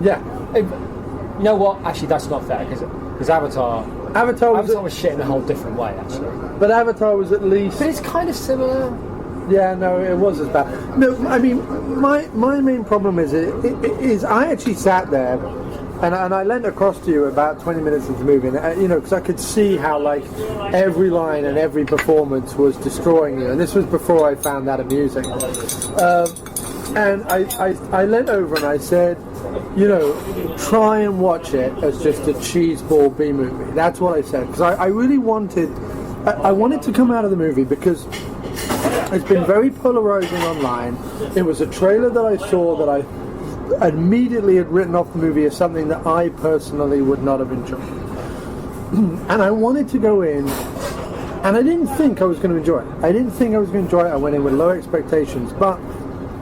Yeah. You know what? Actually, that's not fair because Avatar was shit in a whole different way, actually. But Avatar was at least. But it's kind of similar. Yeah, no, it was as bad. No, I mean, my main problem is I actually sat there and I leant across to you about 20 minutes into the movie, and, because I could see how, like, every line and every performance was destroying you, and this was before I found that amusing. And I leant over and I said, try and watch it as just a cheeseball B movie. That's what I said, because I really wanted to come out of the movie because it's been very polarizing online. It was a trailer that I saw that I immediately had written off the movie as something that I personally would not have enjoyed. And I wanted to go in, and I didn't think I was going to enjoy it. I went in with low expectations, but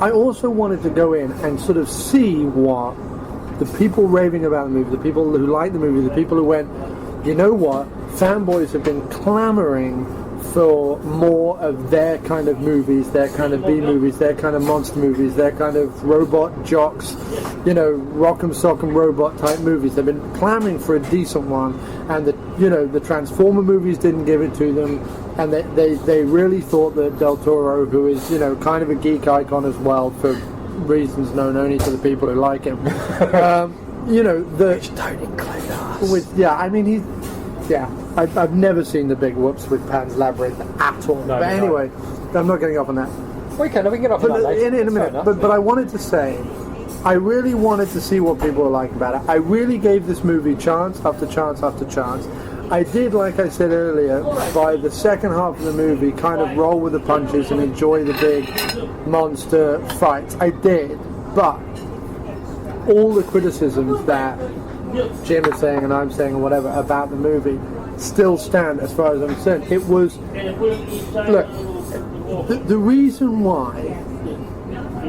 I also wanted to go in and sort of see what the people raving about the movie, the people who liked the movie, the people who went, you know what, fanboys have been clamoring for more of their kind of movies, their kind of B movies, their kind of monster movies, their kind of robot jocks, rock'em sock'em robot type movies. They've been clamoring for a decent one, and the Transformer movies didn't give it to them, and they really thought that Del Toro, who is kind of a geek icon as well for reasons known only to the people who like him, which don't include us. I've never seen The Big Whoops with Pan's Labyrinth at all. No, but anyway, I'm not getting off on that. We can get off on that later. In a minute. But I wanted to say, I really wanted to see what people were like about it. I really gave this movie chance after chance after chance. I did, like I said earlier, by the second half of the movie, kind of roll with the punches and enjoy the big monster fights. I did, but all the criticisms that Jim is saying and I'm saying or whatever about the movie still stand as far as I'm concerned. It was, look, the reason why,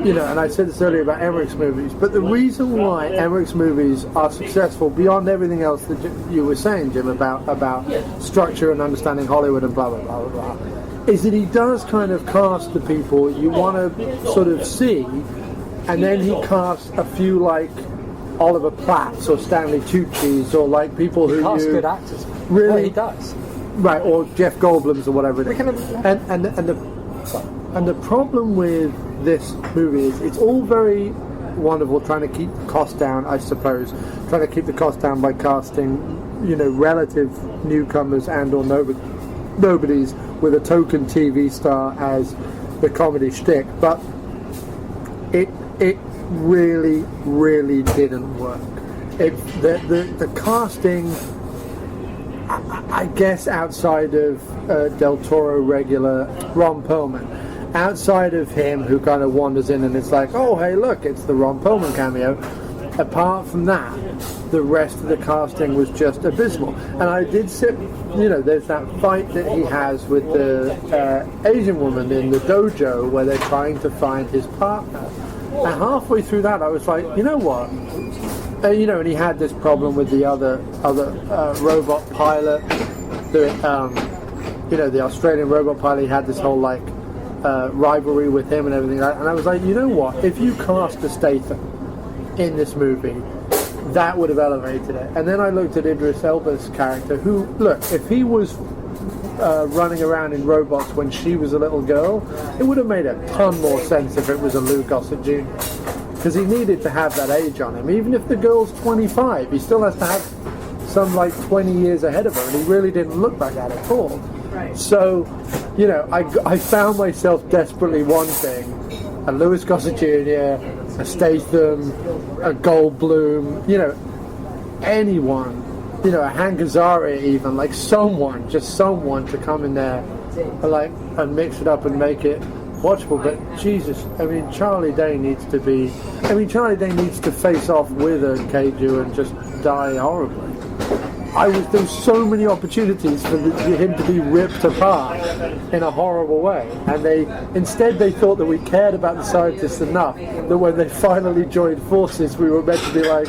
and I said this earlier about Emmerich's movies, but the reason why Emmerich's movies are successful beyond everything else that you were saying, Jim, about structure and understanding Hollywood and blah, blah, blah, blah, blah, is that he does kind of cast the people you want to sort of see, and then he casts a few like Oliver Platts or Stanley Tucci's or like people who casts good actors. Really, well, he does. Right, or Jeff Goldblum's or whatever it is. And the problem with this movie is it's all very wonderful trying to keep the cost down, I suppose. Trying to keep the cost down by casting, relative newcomers and or nobodies with a token TV star as the comedy shtick. But it really, really didn't work. The casting, I guess, outside of Del Toro regular Ron Perlman, outside of him who kind of wanders in and it's like, oh hey look, it's the Ron Perlman cameo. Apart from that, the rest of the casting was just abysmal. And I did sit, there's that fight that he has with the Asian woman in the dojo where they're trying to find his partner. And halfway through that, I was like, you know what? And he had this problem with the other robot pilot. The Australian robot pilot. He had this whole rivalry with him and everything. And I was like, you know what? If you cast a Statham in this movie, that would have elevated it. And then I looked at Idris Elba's character, who, look, if he was running around in robots when she was a little girl, it would have made a ton more sense if it was a Lou Gossett Jr. Because he needed to have that age on him. Even if the girl's 25, he still has to have some 20 years ahead of her, and he really didn't look like that at all. Right. So, I found myself desperately wanting a Louis Gossett Jr., a Statham, a Goldblum, anyone, a Hank Azaria even, just someone to come in there and mix it up and make it watchable. But Jesus, Charlie Day needs to face off with a kaiju and just die horribly. there was so many opportunities for him to be ripped apart in a horrible way, and they thought that we cared about the scientists enough that when they finally joined forces, we were meant to be like,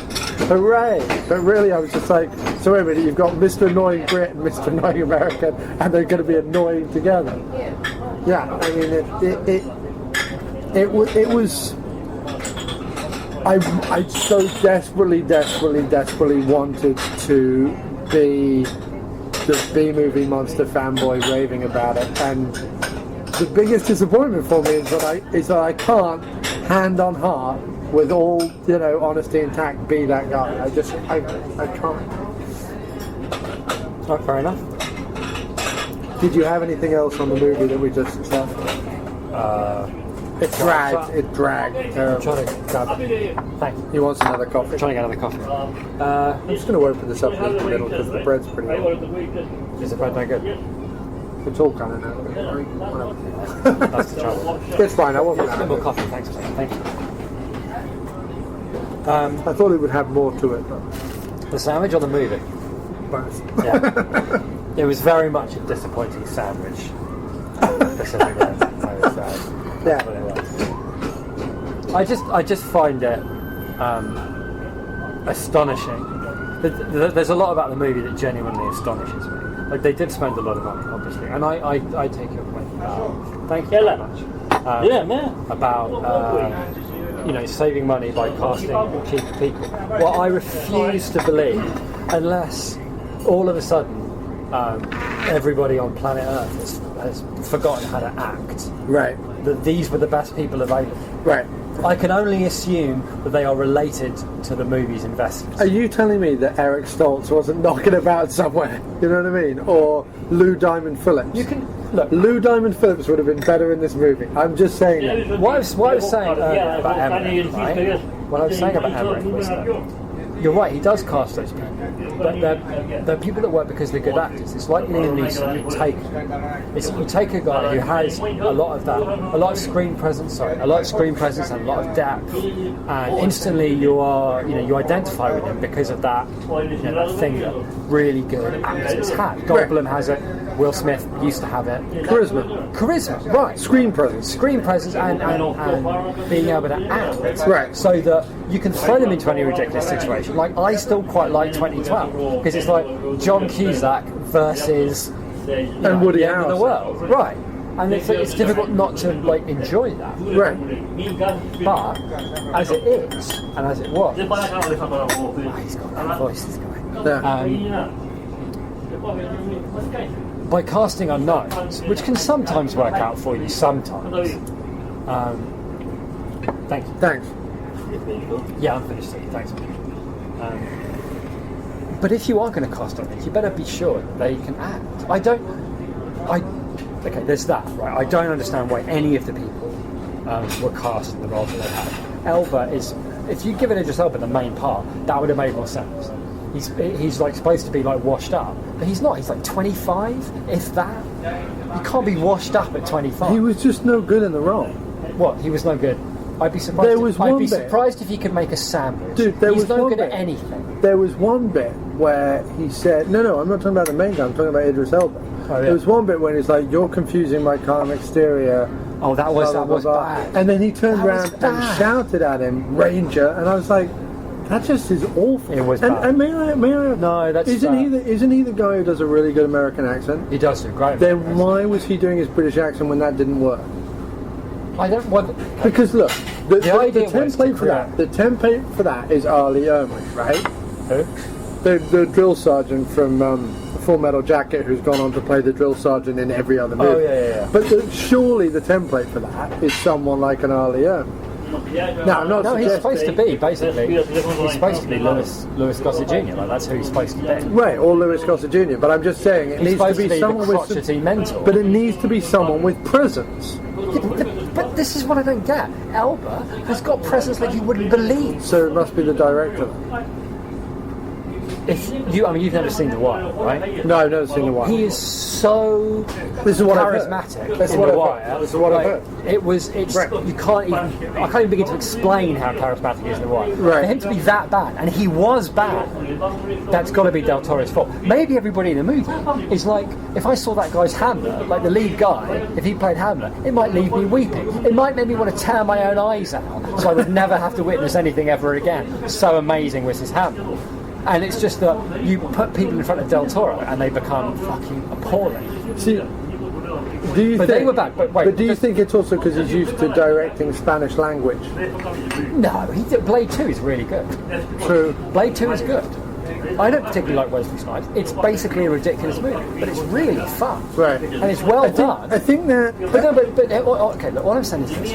hooray! But really, I was just like, so wait a minute, you've got Mr. Annoying Brit and Mr. Annoying American, and they're going to be annoying together. Yeah, I mean, it was. I so desperately wanted to be the B-movie monster fanboy raving about it, and the biggest disappointment for me is that I can't, hand on heart, with all honesty and tact, be that guy. I can't. Oh, fair enough. Did you have anything else on the movie that we just discussed? It dragged. I'm trying to grab it. Thank you. He wants another coffee. I'm trying to get another coffee. I'm just going to open this up in the middle because the bread's pretty good. Is the bread no good? It's all kind of now. That's the trouble. It's fine, I wasn't More having it. coffee, thanks. Thank you. I thought it would have more to it, but The sandwich or the movie? both. Yeah. It was very much a disappointing sandwich. Specifically. Yeah. What it was. I just find it astonishing. There's a lot about the movie that genuinely astonishes me. Like, they did spend a lot of money, obviously, and I take your point. Thank you very much. About saving money by casting cheap people. Well, I refuse to believe, unless all of a sudden everybody on planet Earth has forgotten how to act. Right. That these were the best people available. Right. I can only assume that they are related to the movie's investors. Are you telling me that Eric Stoltz wasn't knocking about somewhere? You know what I mean? Or Lou Diamond Phillips? You can look. Lou Diamond Phillips would have been better in this movie. I'm just saying that. What I was saying earlier about Emmerich, right? What I was saying about Emmerich was that you're right, he does cast those people. But they're people that work because they're good actors. It's like Liam Neeson. You take a guy who has a lot of screen presence and a lot of depth, and instantly you identify with him because of that, that thing that really good actors have. Goldblum has it. Will Smith used to have it. Charisma, right. Screen presence, and being able to act, right, so that you can throw them into any ridiculous situation. Like, I still quite like 2012 because it's like John Cusack versus Woody the end of the world, right? And it's difficult not to enjoy that, right? But as it is and as it was, he's got that voice, this guy. Yeah. By casting unknowns, which can sometimes work out for you, sometimes. Thank you. Thanks. Yeah, I'm finished. Thanks. But if you are going to cast unknowns, you better be sure that they can act. Okay, there's that, right? I don't understand why any of the people were cast in the role that they had. Elba is, if you give it Idris Elba the main part, that would have made more sense. He's supposed to be washed up, but he's not. He's 25, if that. You can't be washed up at 25. He was just no good in the role. What? He was no good. I'd be surprised. I'd be surprised if he could make a sandwich. Dude, he's no good at anything. There was one bit where he said, "No, I'm not talking about the main guy. I'm talking about Idris Elba." Oh, yeah. There was one bit when he's like, "You're confusing my calm exterior." Oh, that was bad. And then he turned around and shouted at him, "Ranger!" And I was like, that just is awful. It was bad. And may I? No, that's isn't he the guy who does a really good American accent? He does do great. Then why was he doing his British accent when that didn't work? I don't want. Because look, the template for that. The template for that is Ali Ermey, right? Who? The drill sergeant from Full Metal Jacket, who's gone on to play the drill sergeant in every other movie. Oh yeah. But surely the template for that is someone like an Ali Ermey. No, he's supposed to be, basically. He's supposed to be Louis Gossett Jr. That's who he's supposed to be. Right, or Louis Gossett Jr. But I'm just saying it needs to be someone with mentor. But it needs to be someone with presence. But this is what I don't get. Elba has got presence like you wouldn't believe. So it must be the director. you've never seen The Wire, right? No, I've never seen The Wire. He is so This is what charismatic I've heard. in The Wire. This is what I've heard. It's Right. I can't even begin to explain how charismatic he is in The Wire. Right. For him to be that bad, and he was bad, that's got to be Del Toro's fault. Maybe everybody in the movie is like, if I saw that guy's Hamlet, like the lead guy, if he played Hamlet, it might leave me weeping. It might make me want to tear my own eyes out, so I would never have to witness anything ever again. So amazing was his Hamlet. And it's just that you put people in front of Del Toro and they become fucking appalling. See, do you But think, they were bad, but wait, But do you just- think it's also because he's used to directing Spanish language? No, Blade 2 is really good. True. Blade 2 is good. I don't particularly like Wesley Snipes. It's basically a ridiculous movie, but it's really fun. Right. And it's well done. I think that... Okay, look, what I'm saying is this.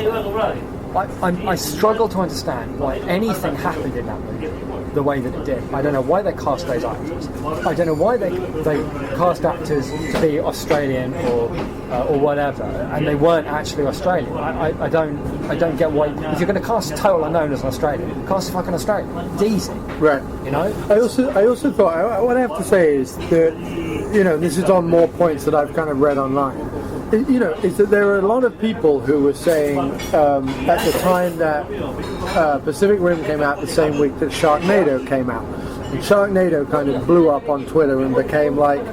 I struggle to understand why anything happened in that movie the way that it did. I don't know why they cast those actors. I don't know why they cast actors to be Australian or whatever, and they weren't actually Australian. I don't get why. If you're going to cast a total unknown as an Australian, cast a fucking Australian. It's easy. Right. You know? I also thought, what I have to say is that, this is on more points that I've kind of read online, is that there are a lot of people who were saying at the time that Pacific Rim came out the same week that Sharknado came out. And Sharknado kind of blew up on Twitter and became like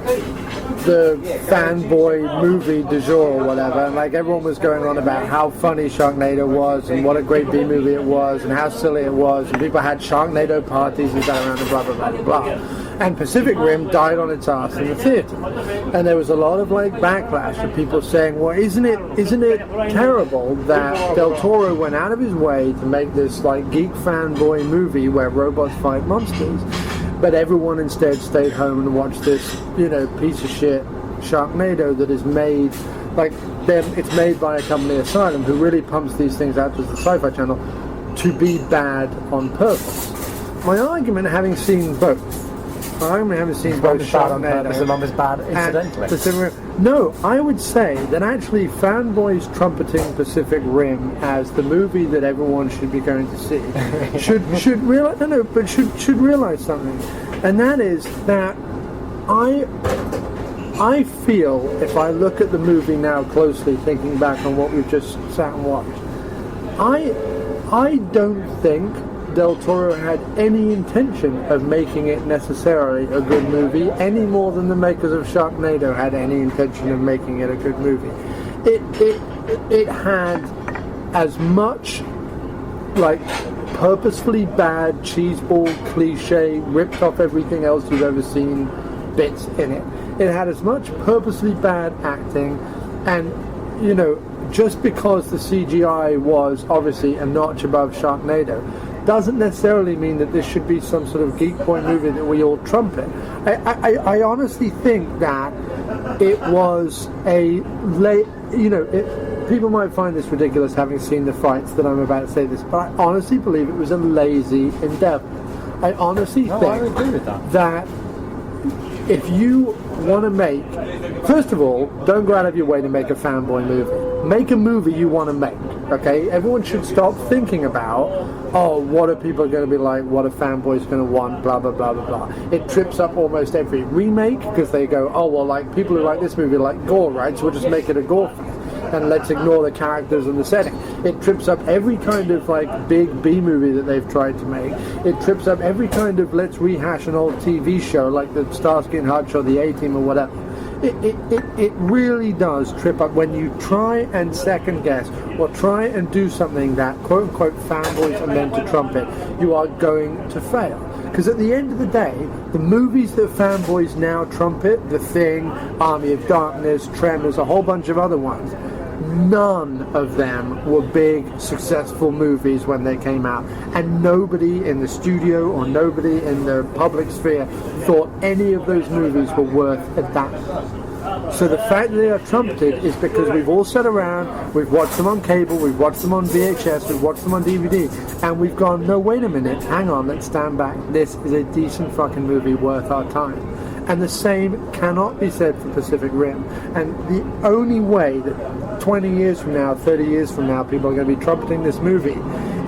the fanboy movie du jour or whatever, and like everyone was going on about how funny Sharknado was and what a great B movie it was and how silly it was, and people had Sharknado parties and sat around and blah blah blah blah blah. And Pacific Rim died on its ass in the theatre, and there was a lot of like backlash of people saying, well, isn't it terrible that Del Toro went out of his way to make this like geek fanboy movie where robots fight monsters, but everyone instead stayed home and watched this, piece of shit Sharknado that is made, it's made by a company, Asylum, who really pumps these things out to the Sci-Fi Channel to be bad on purpose. My argument, having seen both, Sharknado The mum is bad incidentally. Pacific Rim. No, I would say that actually fanboys trumpeting Pacific Rim as the movie that everyone should be going to see should realize something, and that is that I feel, if I look at the movie now closely, thinking back on what we've just sat and watched, I don't think Del Toro had any intention of making it necessarily a good movie, any more than the makers of Sharknado had any intention of making it a good movie. It had as much like purposefully bad cheeseball cliche, ripped off everything else you've ever seen bits in it. It had as much purposely bad acting, and just because the CGI was obviously a notch above Sharknado doesn't necessarily mean that this should be some sort of geek point movie that we all trumpet. I honestly think that it was a late, people might find this ridiculous having seen the fights that I'm about to say this, but I honestly believe it was a lazy endeavor. I honestly think I agree with that if you want to make, first of all, don't go out of your way to make a fanboy movie. Make a movie you want to make, okay? Everyone should stop thinking about, what are people going to be like, what are fanboys going to want, blah, blah, blah, blah, blah. It trips up almost every remake, because they go, people who like this movie like gore, right? So we'll just make it a gore film, and let's ignore the characters and the setting. It trips up every kind of like big B movie that they've tried to make. It trips up every kind of let's rehash an old TV show like the Starsky and Hutch or the A-Team or whatever. It really does trip up when you try and second guess or try and do something that quote unquote fanboys are meant to trumpet. You are going to fail. Because at the end of the day, the movies that fanboys now trumpet, The Thing, Army of Darkness, Tremors, a whole bunch of other ones, none of them were big, successful movies when they came out. And nobody in the studio or nobody in the public sphere thought any of those movies were worth a damn. So the fact that they are trumpeted is because we've all sat around, we've watched them on cable, we've watched them on VHS, we've watched them on DVD, and we've gone, no, wait a minute, hang on, let's stand back. This is a decent fucking movie worth our time. And the same cannot be said for Pacific Rim. And the only way that 20 years from now, 30 years from now, people are going to be trumpeting this movie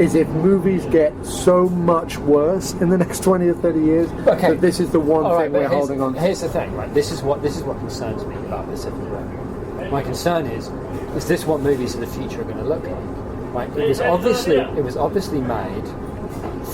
is if movies get so much worse in the next 20 or 30 years, that this is the one thing we're holding on to. Here's the thing, right? This is what concerns me about Pacific Rim. My concern is this what movies in the future are going to look like? Right? It was obviously made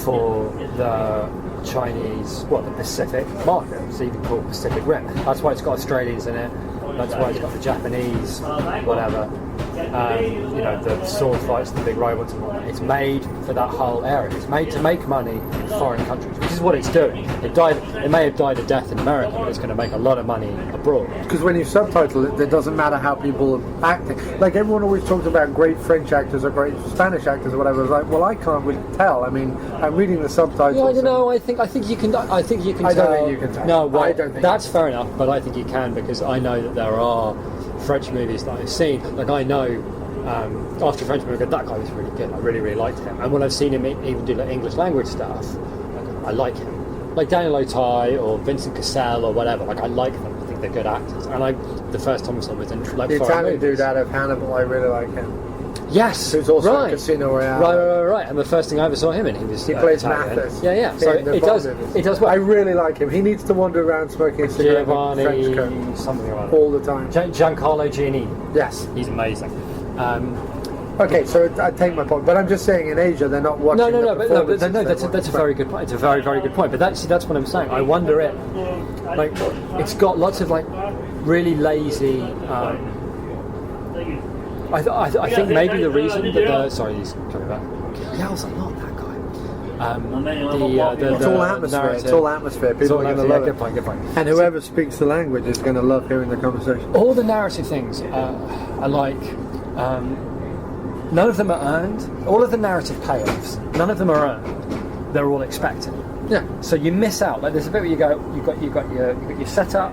for the Chinese, the Pacific market, so you can call it Pacific Rim. That's why it's got Australians in it. That's why it's got the Japanese, whatever. The sword fights, the big robots and whatnot. It's made for that whole area. It's made to make money in foreign countries, which is what it's doing. It may have died a death in America, but it's going to make a lot of money abroad. Because when you subtitle it, it doesn't matter how people are acting. Like, everyone always talks about great French actors or great Spanish actors or whatever. It's like, well, I can't really tell. I mean, I'm reading the subtitles. Yeah, I don't know. I think you can. I think you can. I don't think you can tell. No, well, I don't think that's fair enough. But I think you can, because I know that there are French movies that I've seen. Like, I know after a French movie, that guy was really good. I really, really liked him. And when I've seen him even do like English language stuff, I like him. Like Daniel Otay or Vincent Cassel or whatever. Like, I like them. I think they're good actors. And the first time I saw him was in like the foreign Italian movies. dude out of Hannibal, I really like him. Yes, who's also right. in Casino Royale. Right. And the first thing I ever saw him in, he plays Italian. Mathis. Yeah. So it does work. I really like him. He needs to wander around smoking a cigarette with a French Giovanni, coat something like all the time. Giancarlo Giannini. Yes, he's amazing. Okay, so I take my point, but I'm just saying in Asia they're not watching. That's a very good point. It's a very, very good point. But that's what I'm saying. I wonder it's got lots of like really lazy. I think maybe the reason that he's coming back. He yells a lot, that guy. It's all atmosphere. It's all atmosphere. People are going to love it. Good point. And whoever speaks the language is going to love hearing the conversation. All the narrative things are like. None of them are earned. All of the narrative payoffs, none of them are earned. They're all expected. Yeah. So you miss out. Like, there's a bit where you got your setup,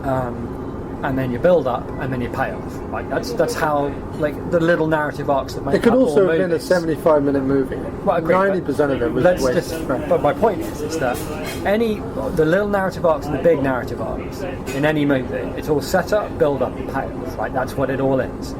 and then you build up, and then you pay off. Like, that's how, like, the little narrative arcs that make. It could up also all have been a 75-minute movie. Well, 90% of it was wasted. But my point is that the little narrative arcs and the big narrative arcs in any movie, it's all set up, build up, and pay off. Like, that's what it all is.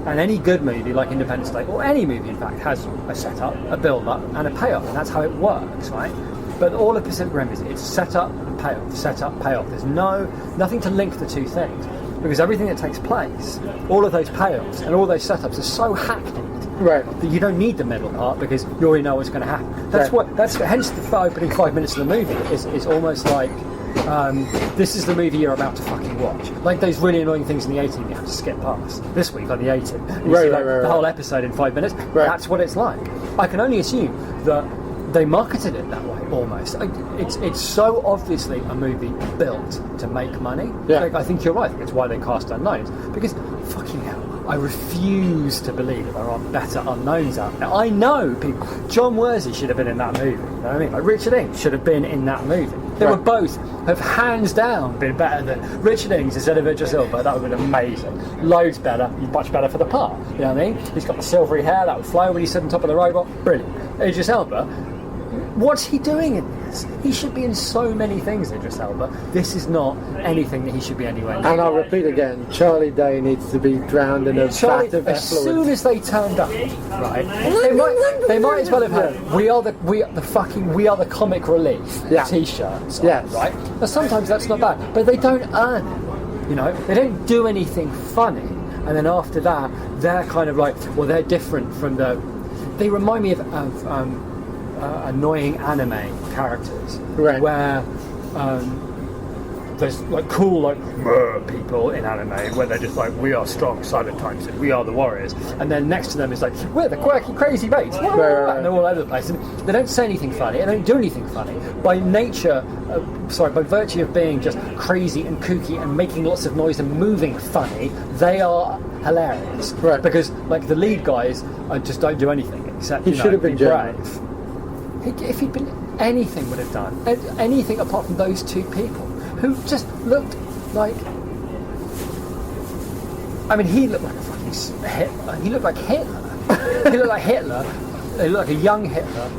And any good movie, like Independence Day, or any movie in fact, has a setup, a build-up, and a payoff, and that's how it works, right? But all of Pacific Rim is it's set up and payoff, set up, payoff. There's nothing to link the two things, because everything that takes place, all of those payoffs and all those setups are so hackneyed, right, that you don't need the middle part because you already know what's going to happen. Hence the opening 5 minutes of the movie is almost like. This is the movie you're about to fucking watch. Like those really annoying things in the 18 you have to skip past. This week on the 18, the whole episode in 5 minutes. Right. That's what it's like. I can only assume that they marketed it that way almost. It's so obviously a movie built to make money. Yeah. Like, I think you're right. I think it's why they cast unknowns, because fucking hell, I refuse to believe that there aren't better unknowns out there. I know people. John Worsey should have been in that movie. You know what I mean? Like Richard Ings should have been in that movie. They would both have hands down been better than Richard Ings instead of Idris Elba. That would have been amazing. Loads better. Much better for the part. You know what I mean? He's got the silvery hair that would fly when he stood on top of the robot. Brilliant. Idris Elba. What's he doing in this? He should be in so many things, Idris Elba. This is not anything that he should be anywhere near. And I'll repeat again, Charlie Day needs to be drowned in a vat of effluent. As soon as they turned up, right, they might as well have had we are the comic relief t-shirts, right? Now sometimes that's not bad, but they don't earn it. You know, they don't do anything funny, and then after that, they're kind of like, well, they're different from they remind me of annoying anime characters, right, where there's like cool like people in anime where they're just like, we are strong silent types and we are the warriors, and then next to them is like, we're the quirky crazy mates, and they're all over the place, and they don't say anything funny, and they don't do anything funny by nature, by virtue of being just crazy and kooky and making lots of noise and moving funny. They are hilarious, right, because like the lead guys just don't do anything except he should have been brave. If he'd been anything, would have done anything apart from those two people who just looked like. I mean, he looked like a fucking Hitler. He looked like Hitler. He looked like Hitler. He looked like a young Hitler,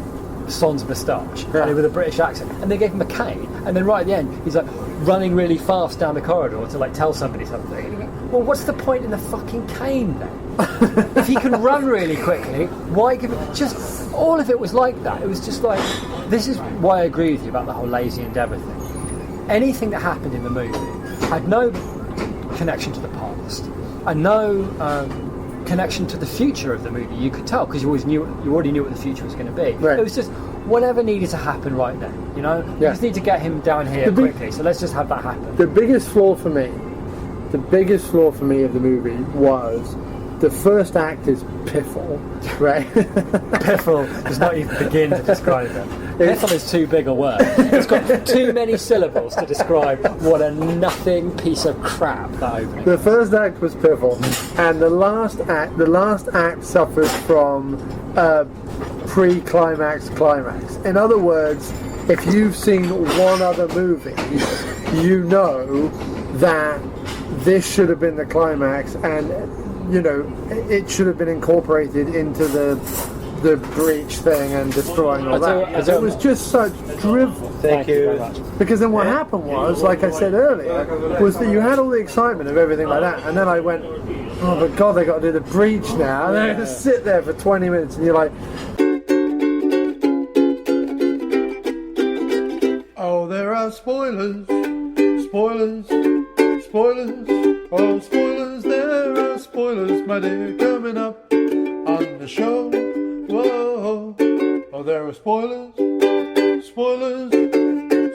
sans moustache, and with a British accent. And they gave him a cane, and then right at the end, he's like running really fast down the corridor to like tell somebody something. Well, what's the point in the fucking cane then? If he can run really quickly, why give it? Just all of it was like that. It was just like, this is why I agree with you about the whole lazy endeavour thing. Anything that happened in the movie had no connection to the past and no connection to the future of the movie. You could tell because you already knew what the future was going to be. Right. It was just whatever needed to happen right then. You know, we just need to get him down here quickly. So let's just have that happen. The biggest flaw for me of the movie was the first act is piffle, right? Piffle does not even begin to describe it. Piffle is too big a word. It's got too many syllables to describe what a nothing piece of crap that opening. The first act was piffle, and the last act suffers from pre-climax climax. In other words, if you've seen one other movie, you know that this should have been the climax, and you know it should have been incorporated into the breach thing and destroying all that. It was just such drivel. Thank you very much. Because then what happened was, like I said earlier, was that you had all the excitement of everything like that, and then I went, oh my god, they got to do the breach now, and then I just sit there for 20 minutes, and you're like, oh, there are spoilers, spoilers, spoilers, oh, spoilers, there are spoilers, my dear, coming up on the show. Whoa, oh, there are spoilers, spoilers,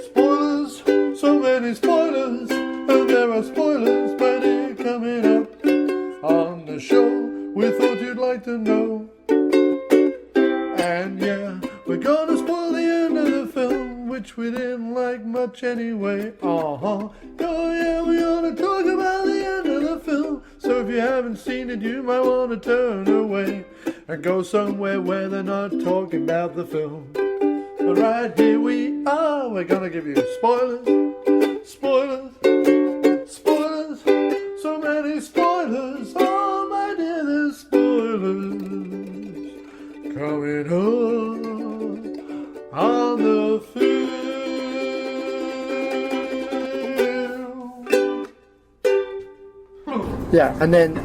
spoilers, so many spoilers, and there are spoilers, my dear, coming up on the show. We thought you'd like to know, and yeah, we're gonna spoil the end of the film, which we didn't like much anyway. Oh yeah, we're gonna talk about the end of the film, so if you haven't seen it, you might want to turn away and go somewhere where they're not talking about the film. But right here we are, we're gonna give you spoilers, spoilers, spoilers, so many spoilers, oh my dear, there's spoilers coming up on the film. Yeah, and then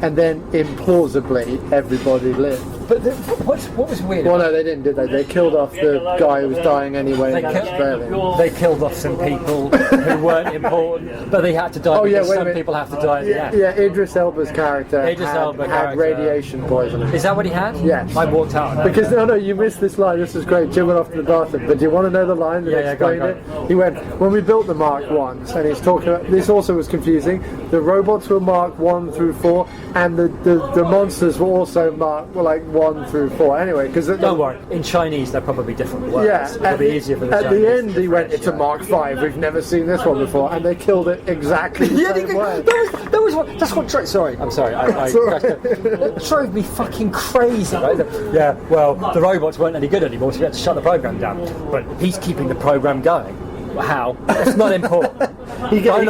implausibly everybody lived. But what was weird? Well, no, they didn't, did they? They killed off the guy who was dying anyway in Australia. They killed off some people who weren't important, but they had to die because some people have to die at the end. Yeah, Idris Elba's character had radiation poisoning. Is that what he had? Yes. I walked out. Because, no, you missed this line. This is great. Jim went off to the bathroom. But do you want to know the line that explained it? He went, when we built the Mark 1s, and he's talking about, this also was confusing, the robots were Mark 1 through 4, and the monsters were also marked, like 1 through 4. Anyway, because don't worry, in Chinese they're probably different words. Yeah, it'll be easier for the at Chinese. the end he went, it's a Mark 5, we've never seen this one before, and they killed it exactly the same way. That was what, that's what sorry, I'm sorry, it drove me fucking crazy, right? Yeah, well, the robots weren't any good anymore, so we had to shut the program down, but he's keeping the program going. How? It's not important. He got 8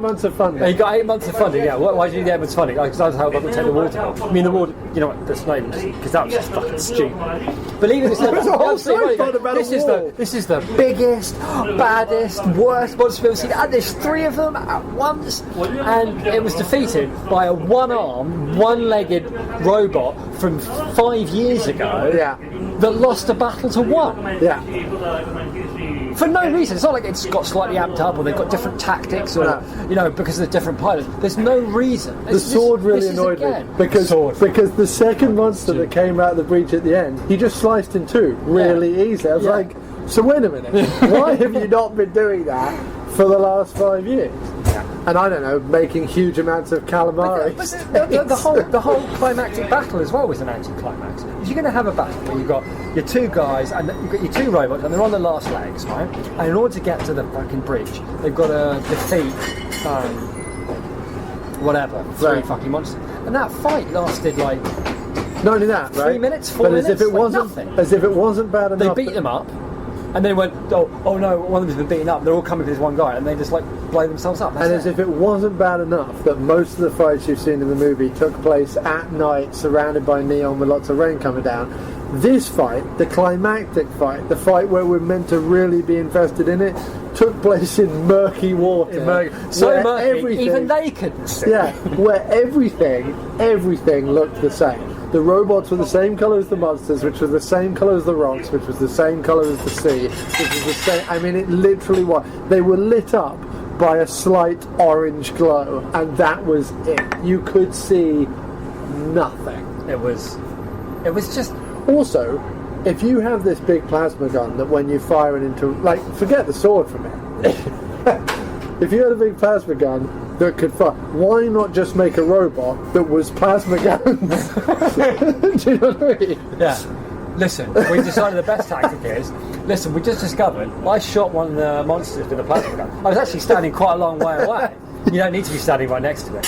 months of funding. He got 8 months of funding, yeah. Why did you get 8 months of funding? Because that's how I got to take the water bill. I mean, the water, you know what, that's not even, because that was just fucking stupid. Believe it or not, this is the biggest, baddest, worst monster we've ever seen. And there's 3 of them at once. And it was defeated by a one-armed, one-legged robot from 5 years ago that lost a battle to 1. Yeah. For no reason. It's not like it's got slightly amped up or they've got different tactics or, you know, because there's different pilots. There's no reason. The sword really annoyed me because the second monster that came out of the breach at the end, he just sliced in 2 really easily. I was like, so wait a minute, why have you not been doing that for the last 5 years? And I don't know, making huge amounts of calamari. The whole climactic battle as well was an anti-climax. If you're going to have a battle where you've got your 2 guys and you've got your 2 robots and they're on the last legs, right? And in order to get to the fucking bridge, they've got to defeat 3 fucking monsters. And that fight lasted like not only that, 3 minutes, 4 minutes, as if it wasn't bad enough. They beat them up. And then went, oh no, one of them's been beaten up. They're all coming for this one guy, and they just like blow themselves up. As if it wasn't bad enough that most of the fights you've seen in the movie took place at night, surrounded by neon with lots of rain coming down. This fight, the climactic fight, the fight where we're meant to really be invested in it, took place in murky water. So where murky, even they couldn't see. Yeah, where everything looked the same. The robots were the same colour as the monsters, which was the same colour as the rocks, which was the same colour as the sea, which was the same. I mean, it literally was. They were lit up by a slight orange glow, and that was it. You could see nothing. It was just. Also, if you have this big plasma gun that when you fire it into, like, forget the sword for me. If you had a big plasma gun that could fire, why not just make a robot that was plasma guns? Do you know what I mean? Yeah. Listen, we decided the best tactic is, listen, we just discovered I shot one of the monsters with a plasma gun. I was actually standing quite a long way away. You don't need to be standing right next to it.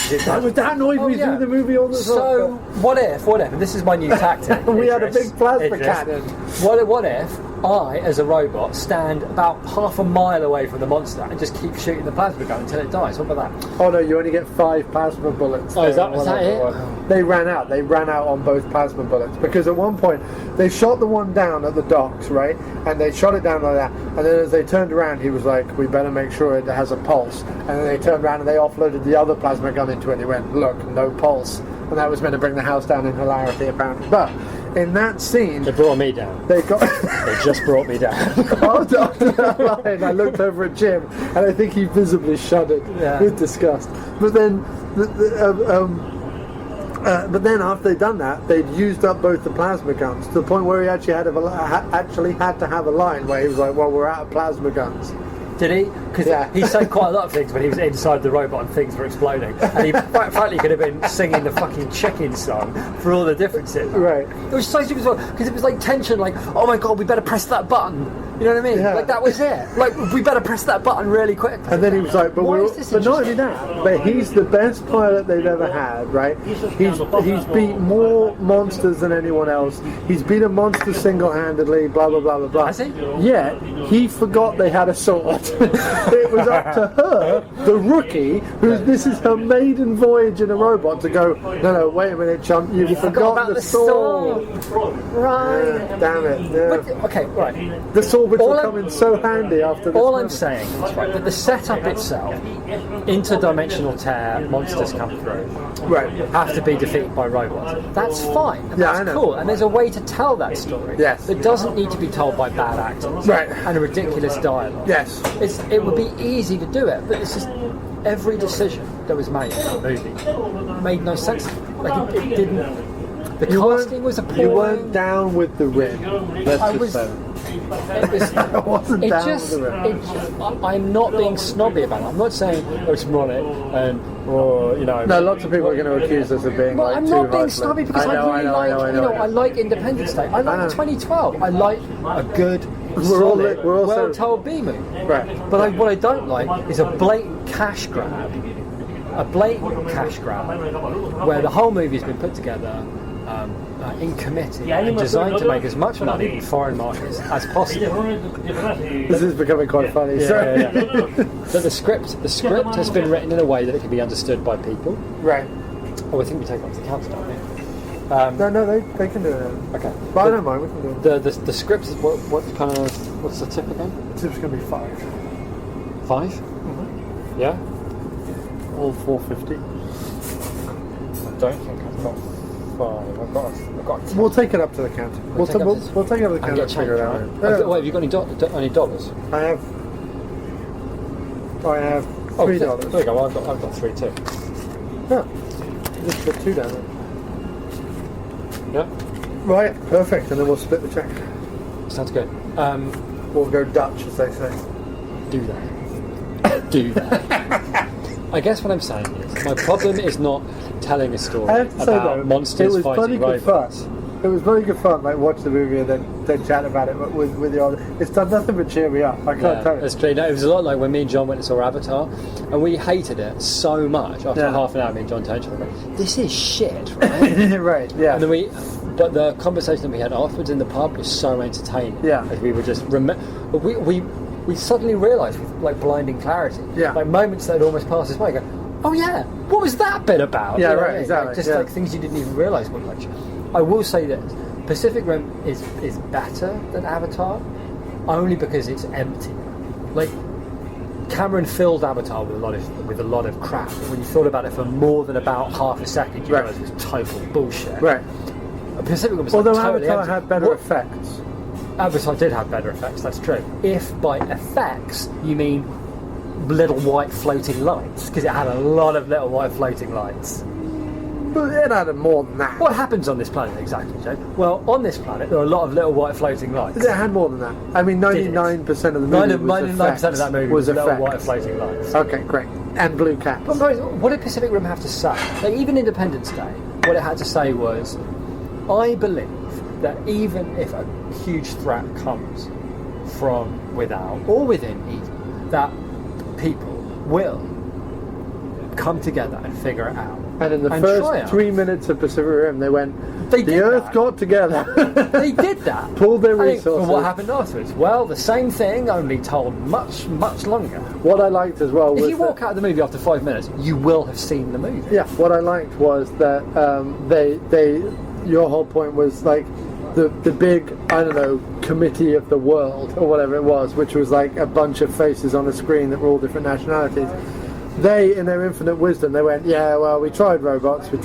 That annoyed me through the movie all the time. So, what if, and this is my new tactic. We had a big plasma cannon. What if I, as a robot, stand about half a mile away from the monster and just keep shooting the plasma gun until it dies? What about that? Oh no, you only get 5 plasma bullets. Oh, is that it? They ran out. They ran out on both plasma bullets because at one point they shot the one down at the docks, right? And they shot it down like that. And then as they turned around, he was like, "We better make sure it has a pulse." And then they turned around and they offloaded the other plasma gun into it. And he went, "Look, no pulse." And that was meant to bring the house down in hilarity, apparently. But in that scene, they brought me down. They just brought me down. After that line, I looked over at Jim, and I think he visibly shuddered with disgust. But then, after they'd done that, they'd used up both the plasma guns to the point where he actually had to have a line where he was like, "Well, we're out of plasma guns." Did he? Because he said quite a lot of things when he was inside the robot and things were exploding. And he frankly could have been singing the fucking chicken song for all the differences. Right. It was so stupid as well, because it was like tension, like, oh my god, we better press that button. You know what I mean? Yeah. Like, that was it. Like, we better press that button really quick. And then he was like, but not only that, but he's the best pilot they've ever had, right? He's beat more monsters than anyone else. He's beat a monster single-handedly, blah, blah, blah, blah, blah. Has he? Yet, he forgot they had a sword. It was up to her, the rookie, this is her maiden voyage in a robot, to go, no, wait a minute, chump, you forgot about the sword. Right. Damn it. Yeah. But, okay, right. The sword which will come in so handy after this. All I'm saying is, right, that the setup itself, interdimensional tear, monsters come through, right, have to be defeated by robots. That's fine. And that's cool. And there's a way to tell that story. Yes. It doesn't need to be told by bad actors. Right. And a ridiculous dialogue. Yes. It would be easy to do it, but it's just every decision that was made in the movie made no sense. Like it didn't. The casting was appalling. You weren't down with the rim. I'm not being snobby about it. I'm not saying it's moronic or No, lots of people are going to accuse us of being I'm not being snobby because I like Independence Day. I like 2012. I like a good, solid, well-told B movie. Right. But what I don't like is a blatant cash grab. Where the whole movie's been put together in committee and designed to make as much money in foreign markets as possible. This is becoming quite funny. So the script has been written in a way that it can be understood by people. Right. Oh, I think we take it off the counter, don't we? No, they can do it. Okay. But I don't mind, we can do it. The script is what's the tip again? The tip's going to be 5. 5? Mm-hmm. Yeah? All 450. I don't think I've got 5. I've got. We'll take it up to the counter. We'll take it up to the counter and figure it out. Wait, have you got any dollars? I have $3. There you go. I've got 3 too. Yeah. Just put 2 down there. Yeah. Right. Perfect. And then we'll split the check. Sounds good. We'll go Dutch, as they say. Do that. I guess what I'm saying is, my problem is not telling a story about monsters fighting robots. It was very good fun, like watch the movie and then chat about it with the other. It's done nothing but cheer me up. I can't tell you. That's true. No, it was a lot like when me and John went and saw Avatar, and we hated it so much. After half an hour, me and John turned to each other, this is shit, right? Right. Yeah. And then but the conversation that we had afterwards in the pub was so entertaining. Yeah. As we were just we suddenly realised with like blinding clarity. Yeah. Like moments that had almost passed us by. Go, oh yeah, what was that bit about? Yeah. You know Right. what I mean? Exactly. Like, just like things you didn't even realise were like. I will say this: Pacific Rim is better than Avatar, only because it's empty. Like, Cameron filled Avatar with a lot of crap. When you thought about it for more than about half a second, you realised it was total bullshit. Right. Pacific Rim was Although totally Avatar empty. had better effects. Avatar did have better effects, that's true. If by effects you mean little white floating lights, because it had a lot of little white floating lights. But it had more than that. What happens on this planet exactly, Joe? Well, on this planet there are a lot of little white floating lights. It had more than that. I mean, 99% of the movie was 99% of that movie was little effects. white floating lights. Okay, great. And blue caps. But what did Pacific Rim have to say? Like, even Independence Day, what it had to say was, I believe that even if a huge threat comes from without or within Eden, that people will come together and figure it out. And in the first 3 minutes of Pacific Rim, they went, the Earth got together. They did that. Pulled their Well, resources. what happened afterwards? Well, the same thing, only told much, much longer. What I liked as well was if you walk out of the movie after 5 minutes, you will have seen the movie. Yeah, what I liked was that your whole point was like the big, I don't know, committee of the world or whatever it was, which was like a bunch of faces on a screen that were all different nationalities. They, in their infinite wisdom, they went, yeah, well, we tried robots. The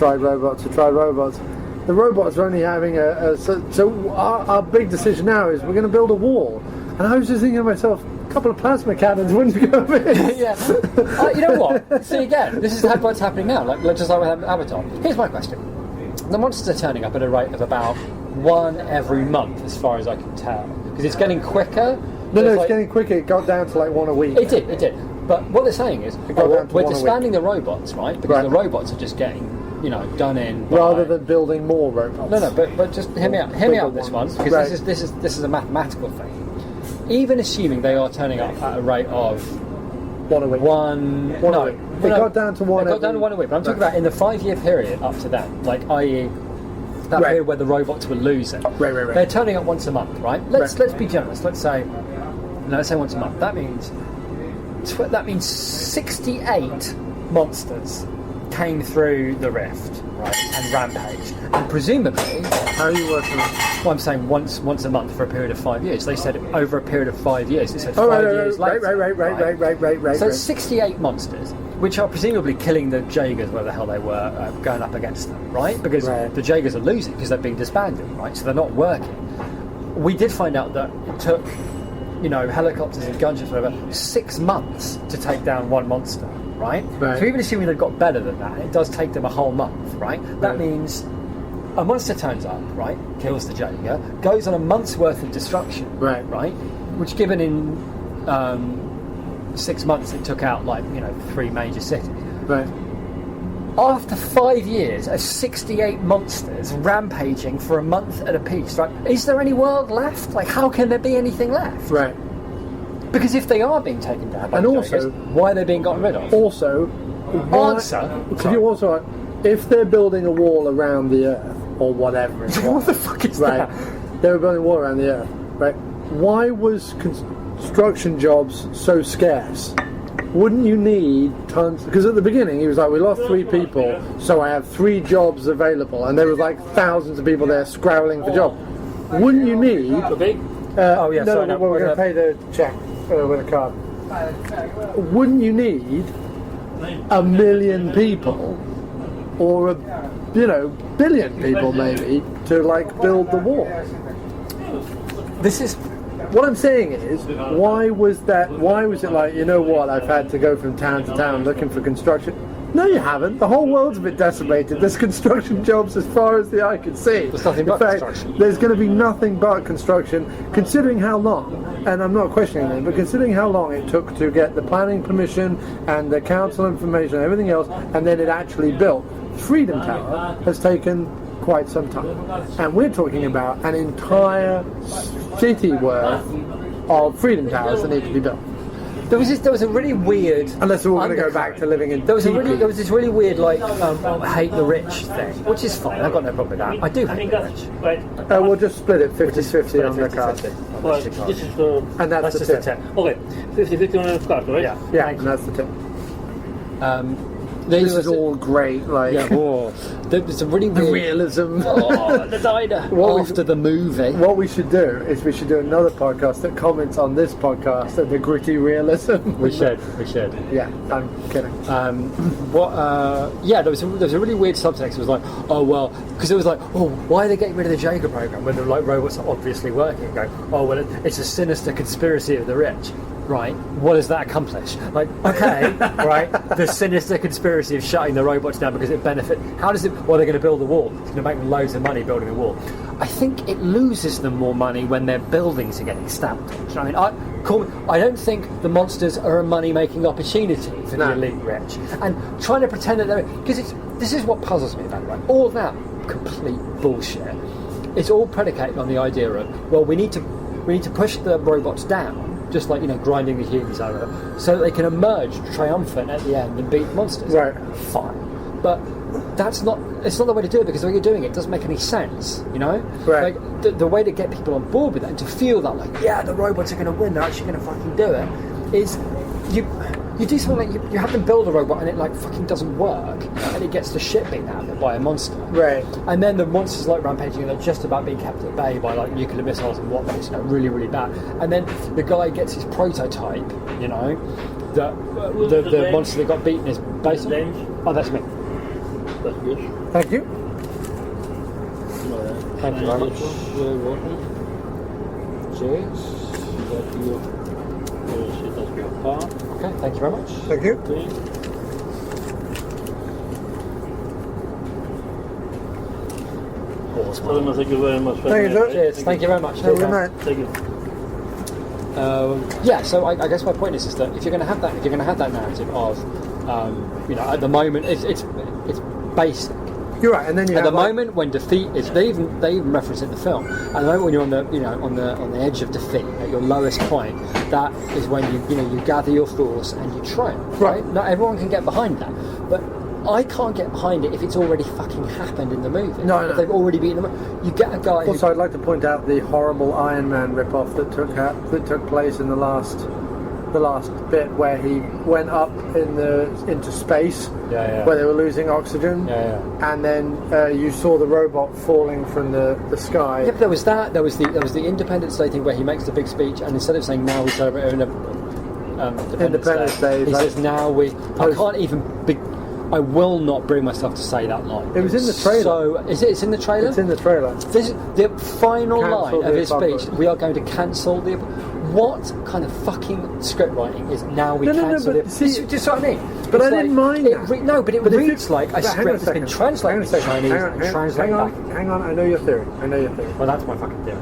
robots are only having so our big decision now is we're going to build a wall. And I was just thinking to myself, a couple of plasma cannons wouldn't go in. Yeah. You know what? See, again, this is what's happening now, just like with Avatar. Here's my question. The monsters are turning up at a rate of about one every month, as far as I can tell. Because it's getting quicker. It's getting quicker. It got down to like one a week. It did. But what they're saying is, we're disbanding the robots, right? Because the robots are just getting, done in. Rather than building more robots. No, but just hear me out. Hear me out this one, because this is a mathematical thing. Even assuming they are turning up at a rate of one a week. It got down to one. It got down to one a week. But I'm talking about in the 5-year period up to then, like i.e. that period where the robots were losing. Right. They're turning up once a month, right? Let's be generous. Let's say once a month. That means 68 monsters came through the rift, right, and rampaged. And presumably, how are you working on it? Well, I'm saying once a month for a period of 5 years. They said over a period of 5 years. They said 5 years later. Right. So it's 68 monsters, which are presumably killing the J.E.A.s, where the hell they were, going up against them, right? Because the J.E.A.s are losing because they're being disbanded, right? So they're not working. We did find out that it took, helicopters and gunships, whatever, 6 months to take down one monster, right? So even assuming they've got better than that, it does take them a whole month, right? That means a monster turns up, right, kills the J.E.A., goes on a month's worth of destruction, right? Which, given in 6 months, it took out 3 major cities. Right. After 5 years of 68 monsters rampaging for a month at a piece, right? Is there any world left? Like, how can there be anything left? Right. Because if they are being taken down by and the also, J.E.A.s, why are they being gotten rid of? Also, if they're building a wall around the Earth or whatever, what the fuck is that? They were building a wall around the Earth, right? Why was construction jobs so scarce? Wouldn't you need tons? Because at the beginning he was like, we lost 3 people, so I have 3 jobs available, and there was like thousands of people there scrabbling for jobs. Wouldn't you need? We're going to pay the check with a card. Wouldn't you need 1 million people, or a billion people maybe, to build the wall? This is. What I'm saying is, why was it like, I've had to go from town to town looking for construction? No, you haven't. The whole world's a bit decimated. There's construction jobs as far as the eye can see. There's nothing but construction. There's going to be nothing but construction, considering how long, and I'm not questioning it, but considering how long it took to get the planning permission and the council information and everything else, and then it actually built. Freedom Tower has taken quite some time. And we're talking about an entire city worth of Freedom Towers that need to be built. There was a really weird. Unless we're all going to go back to living in. There was this really weird hate the rich thing, which is fine. I've got no problem with that. I do hate the rich. We'll just split it 50-50 on the card. Well, this is the... And that's the tip. Okay, 50-50 on the card, right? Yeah, and that's the tip. this is all great. Like, yeah, there's a really the weird realism. Oh, the diner after the movie. What we should do is we should do another podcast that comments on this podcast and the gritty realism. We should. Yeah, I'm kidding. There was a really weird subtext. It was like, oh well, because it was like, oh, why are they getting rid of the J.E.A. program when the like robots are obviously working? And go, oh well, it's a sinister conspiracy of the rich. Right, what does that accomplish? Like, okay, right, the sinister conspiracy of shutting the robots down because it benefit. How does it? Well, they're going to build a wall. It's going to make them loads of money building a wall. I think it loses them more money when their buildings are getting stamped. I mean, I don't think the monsters are a money-making opportunity for the elite rich. And trying to pretend that they're because this is what puzzles me about it. Right? All that complete bullshit. It's all predicated on the idea of we need to push the robots down. Just like, grinding the humans over, so that they can emerge triumphant at the end and beat monsters. Right. Fine. But it's not the way to do it, because the way you're doing it doesn't make any sense, Right. Like, the way to get people on board with that and to feel that, like, yeah, the robots are going to win, they're actually going to fucking do it, is you do something like you have them build a robot and it like fucking doesn't work and it gets the shit beaten out of it by a monster. Right. And then the monsters like rampaging and they're just about being kept at bay by like nuclear missiles and whatnot. It's really, really bad. And then the guy gets his prototype, that the monster that got beaten is based on. Oh, that's me. That's good. Thank you. Thank you very much. You're welcome. Cheers. That's your car. Okay, thank you very much. Thank you. Okay. Well, thank you very much. Thank you, sir. Cheers. Thank you very much. Have a good night. Thank you. So I guess my point is that if you're going to have that narrative of, at the moment it's basic. You're right, and then you at have the moment when defeat is, they even reference it in the film. At the moment when you're on the edge of defeat, at your lowest point, that is when you gather your force and you triumph. Right? Not everyone can get behind that, but I can't get behind it if it's already fucking happened in the movie. No. If they've already beaten them. You get a guy. Also, I'd like to point out the horrible Iron Man ripoff that took place in the last bit where he went up into space, where they were losing oxygen, and then you saw the robot falling from the sky. Yeah, but there was that. There was the Independence Day thing where he makes the big speech, and instead of saying now we celebrate Independence Day, he says now we. I can't even. I will not bring myself to say that line. It was in the trailer. So it's in the trailer. It's in the trailer. This is the final Cancel line of the his apocalypse. speech. We are going to cancel the. What kind of fucking script writing is now we cancel but the? see- Do you see what I mean? But It's I didn't mind that. But it But if reads you- like a but hang on script that's been second. translated to Chinese Hang and translated back. Hang on, I know your theory. Well, that's my fucking theory.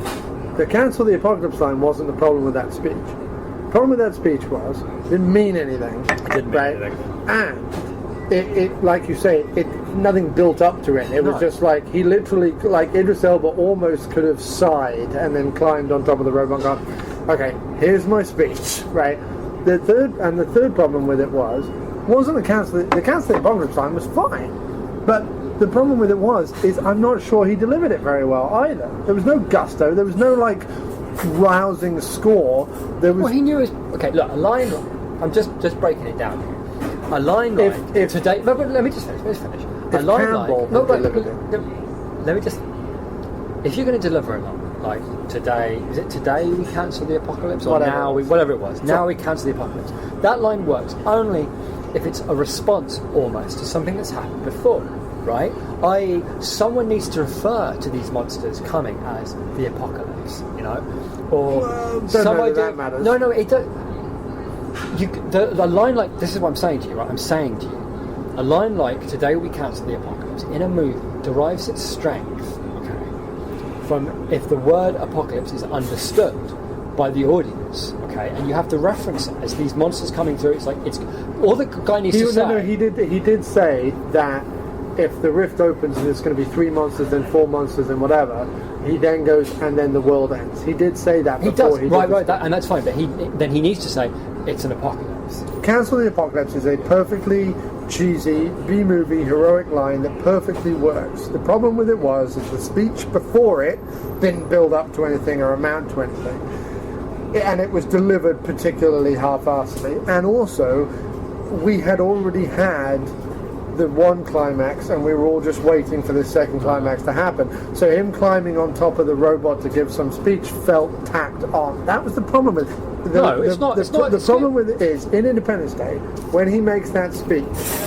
The cancel the apocalypse line wasn't the problem with that speech. The problem with that speech was it didn't mean anything. It didn't mean anything. And it like you say, nothing built up to it. It was just like he literally, like Idris Elba almost could have sighed and then climbed on top of the robot and gone, okay, here's my speech, right? The third problem with it wasn't the cancel the apocalypse line was fine, but the problem with it is I'm not sure he delivered it very well either. There was no gusto. There was no like rousing score. There was. Well, he knew his. Okay, look, a line. I'm just breaking it down here. A line line If today. But let me just finish. A line Campbell line. No, but delivered it. let me just. If you're going to deliver a line like today, is it today we cancel the apocalypse or Whatever now it was. whatever it was? Now we cancel the apocalypse. That line works only if it's a response almost to something that's happened before. Right? I.e., someone needs to refer to these monsters coming as the apocalypse, or don't know that matters. No, it don't. The line like this is what I'm saying to you, right? I'm saying to you, a line like "Today we cancel the apocalypse" in a movie derives its strength, from if the word apocalypse is understood by the audience, and you have to reference it as these monsters coming through. It's like all the guy needs to say. No, he did say that if the rift opens and it's going to be 3 monsters, then 4 monsters, and whatever, he then goes and then the world ends. He did say that He before does, he did right, and that's fine. But then he needs to say it's an apocalypse. Cancel the Apocalypse is a perfectly cheesy B-movie heroic line that perfectly works. The problem with it is the speech before it didn't build up to anything or amount to anything. And it was delivered particularly half-assedly. And also, we had already had the one climax, and we were all just waiting for the second climax to happen. So him climbing on top of the robot to give some speech felt tacked on. That was the problem with it. The problem with it is, in Independence Day, when he makes that speech,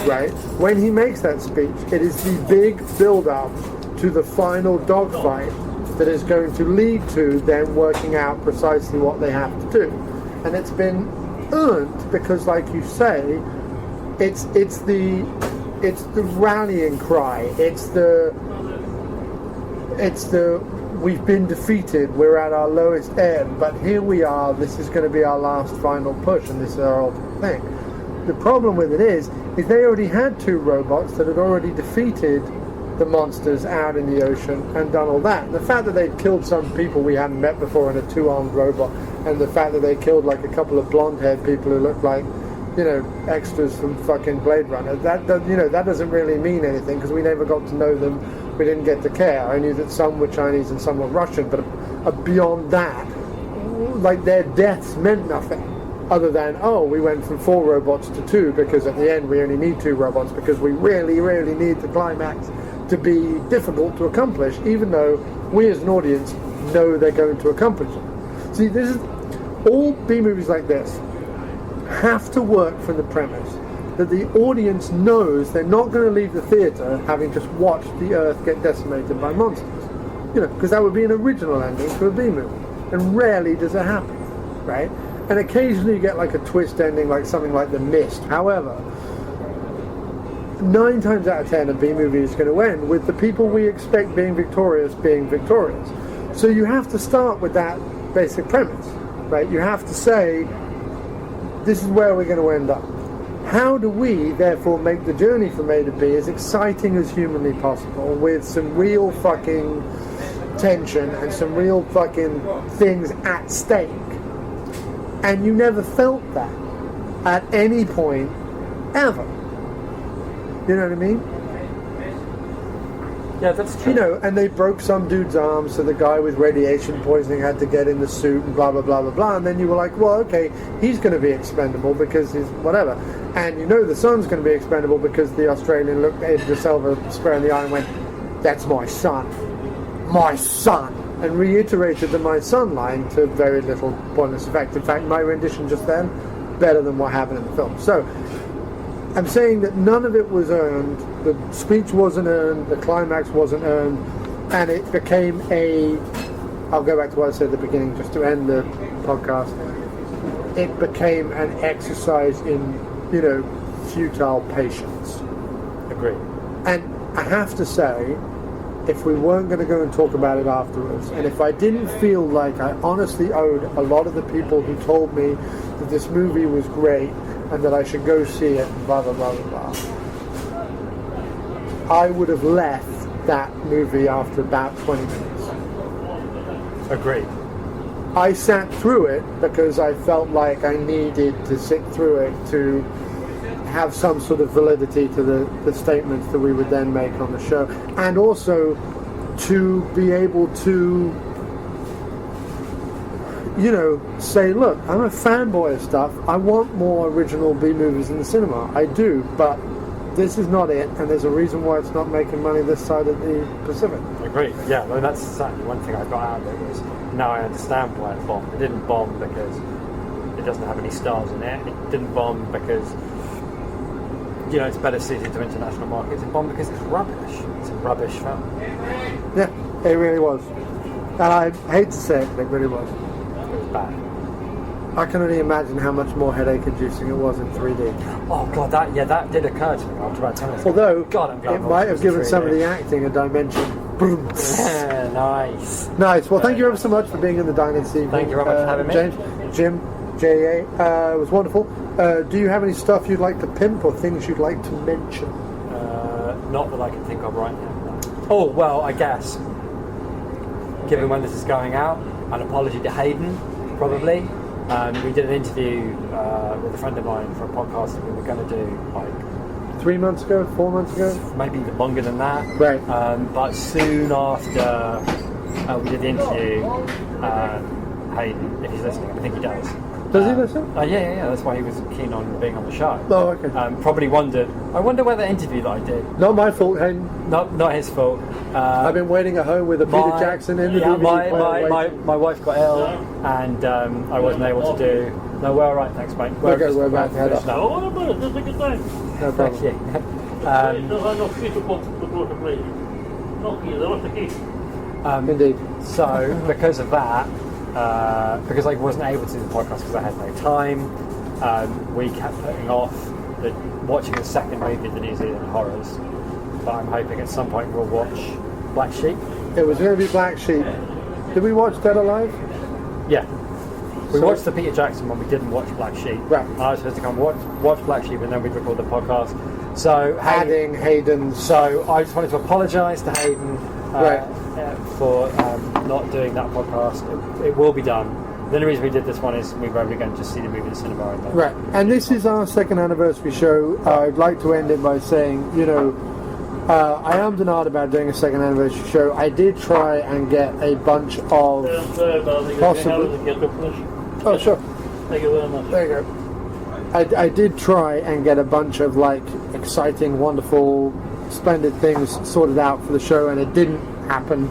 right? When he makes that speech, it is the big build-up to the final dogfight that is going to lead to them working out precisely what they have to do. And it's been earned because, like you say, it's the rallying cry. It's the we've been defeated, we're at our lowest ebb, but here we are, this is going to be our last final push, and this is our ultimate thing. The problem with it is they already had two robots that had already defeated the monsters out in the ocean and done all that. And the fact that they'd killed some people we hadn't met before in a two-armed robot, and the fact that they killed like a couple of blonde-haired people who looked like, you know, extras from fucking Blade Runner, that doesn't really mean anything because we never got to know them. We didn't get to care. I knew that some were Chinese and some were Russian, but beyond that, like, their deaths meant nothing other than, oh, we went from 4 robots to 2 because at the end we only need 2 robots because we really, really need the climax to be difficult to accomplish, even though we as an audience know they're going to accomplish it. See, this is all B-movies like this have to work from the premise that the audience knows they're not going to leave the theatre having just watched the Earth get decimated by monsters. You know, because that would be an original ending to a B-movie. And rarely does it happen, right? And occasionally you get like a twist ending, like something like The Mist. However, 9 times out of 10 a B-movie is going to end with the people we expect being victorious. So you have to start with that basic premise, right? You have to say, this is where we're going to end up. How do we, therefore, make the journey from A to B as exciting as humanly possible with some real fucking tension and some real fucking things at stake? And you never felt that at any point ever. You know what I mean? Yeah, that's true. You know, and they broke some dude's arm, so the guy with radiation poisoning had to get in the suit and blah, blah, blah, blah, blah. And then you were like, well, okay, he's going to be expendable because he's whatever. And you know the son's going to be expendable because the Australian looked at Idris Elba square in the eye and went, that's my son. My son. And reiterated the my son line to very little pointless effect. In fact, my rendition just then, better than what happened in the film. So, I'm saying that none of it was earned, the speech wasn't earned, the climax wasn't earned, and it became I'll go back to what I said at the beginning just to end the podcast, it became an exercise in, you know, futile patience. Agreed. And I have to say, if we weren't going to go and talk about it afterwards, and if I didn't feel like I honestly owed a lot of the people who told me that this movie was great, and that I should go see it, blah, blah, blah, blah, blah, I would have left that movie after about 20 minutes. Agreed. I sat through it because I felt like I needed to sit through it to have some sort of validity to the statements that we would then make on the show, and also to be able to, you know, say, look, I'm a fanboy of stuff. I want more original B-movies in the cinema. I do, but this is not it, and there's a reason why it's not making money this side of the Pacific. Agreed. Yeah, well, that's certainly one thing I got out of it was, now I understand why it bombed. It didn't bomb because it doesn't have any stars in it. It didn't bomb because, you know, it's better suited to international markets. It bombed because it's rubbish. It's a rubbish film. Yeah, it really was. And I hate to say it, but it really was. Bad. I can only imagine how much more headache-inducing it was in 3D. Oh god, that did occur to me after about 10 minutes. Although, God, I'm glad it might have given 3D. some of the acting a dimension. Boom. Yeah, nice. Nice. Well, thank you ever so much for being in the diner this evening. Thank you very much for having me. James, Jim, J.E.A. It was wonderful. Do you have any stuff you'd like to pimp or things you'd like to mention? Not that I can think of right now. Oh, well, I guess, given when this is going out, an apology to Hayden, probably. We did an interview with a friend of mine for a podcast that we were going to do, like 3 months ago, 4 months ago? maybe even longer than that. Right. But soon after we did the interview, Hayden, if he's listening, I think he does, Does he listen? Yeah. That's why he was keen on being on the show. Oh, okay. Probably wondered. I wonder where the interview that I did. Not my fault, Hayden. Not his fault. I've been waiting at home with a Peter Jackson in the DVD player. My wife got ill, and I wasn't able to do. No, we're all right, thanks, mate. We're about to head up. Oh, what about it? Just take your time. No problem. Thank you. There's no key to put the close to play. No key, there was the key. Indeed. So, because of that, because I wasn't able to do the podcast because I had no time, we kept putting off watching the second movie of the New Zealand horrors. But I'm hoping at some point we'll watch Black Sheep. It was going to be Black Sheep. Did we watch Dead Alive? Yeah. We watched the Peter Jackson one, we didn't watch Black Sheep. Right. I was supposed to come watch Black Sheep and then we'd record the podcast. So, Adding Hayden's... So, I just wanted to apologise to Hayden for not doing that podcast. It will be done. The only reason we did this one is we were only going to just see the movie in the cinema. Right. And this is our second anniversary show. I'd like to end it by saying, I am denied about doing a second anniversary show. I did try and get a bunch of possible... Oh, sure. Thank you very much. There you go. I did try and get a bunch of exciting, wonderful, splendid things sorted out for the show, and it didn't happen.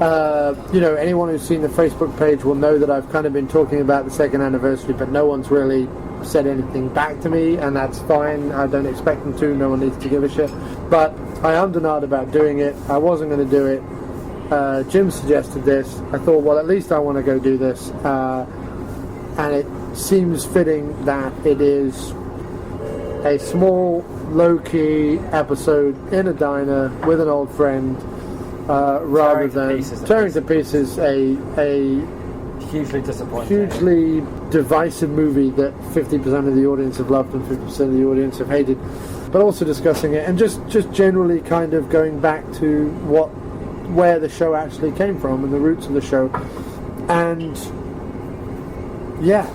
Anyone who's seen the Facebook page will know that I've kind of been talking about the second anniversary, but no one's really said anything back to me, and that's fine. I don't expect them to. No one needs to give a shit. But I am denied about doing it. I wasn't going to do it. Jim suggested this. I thought, well, at least I want to go do this. And it seems fitting that it is a small, low-key episode in a diner with an old friend, rather than tearing to pieces a hugely disappointing, hugely divisive movie that 50% of the audience have loved and 50% of the audience have hated, but also discussing it and just generally kind of going back to where the show actually came from and the roots of the show. And yeah,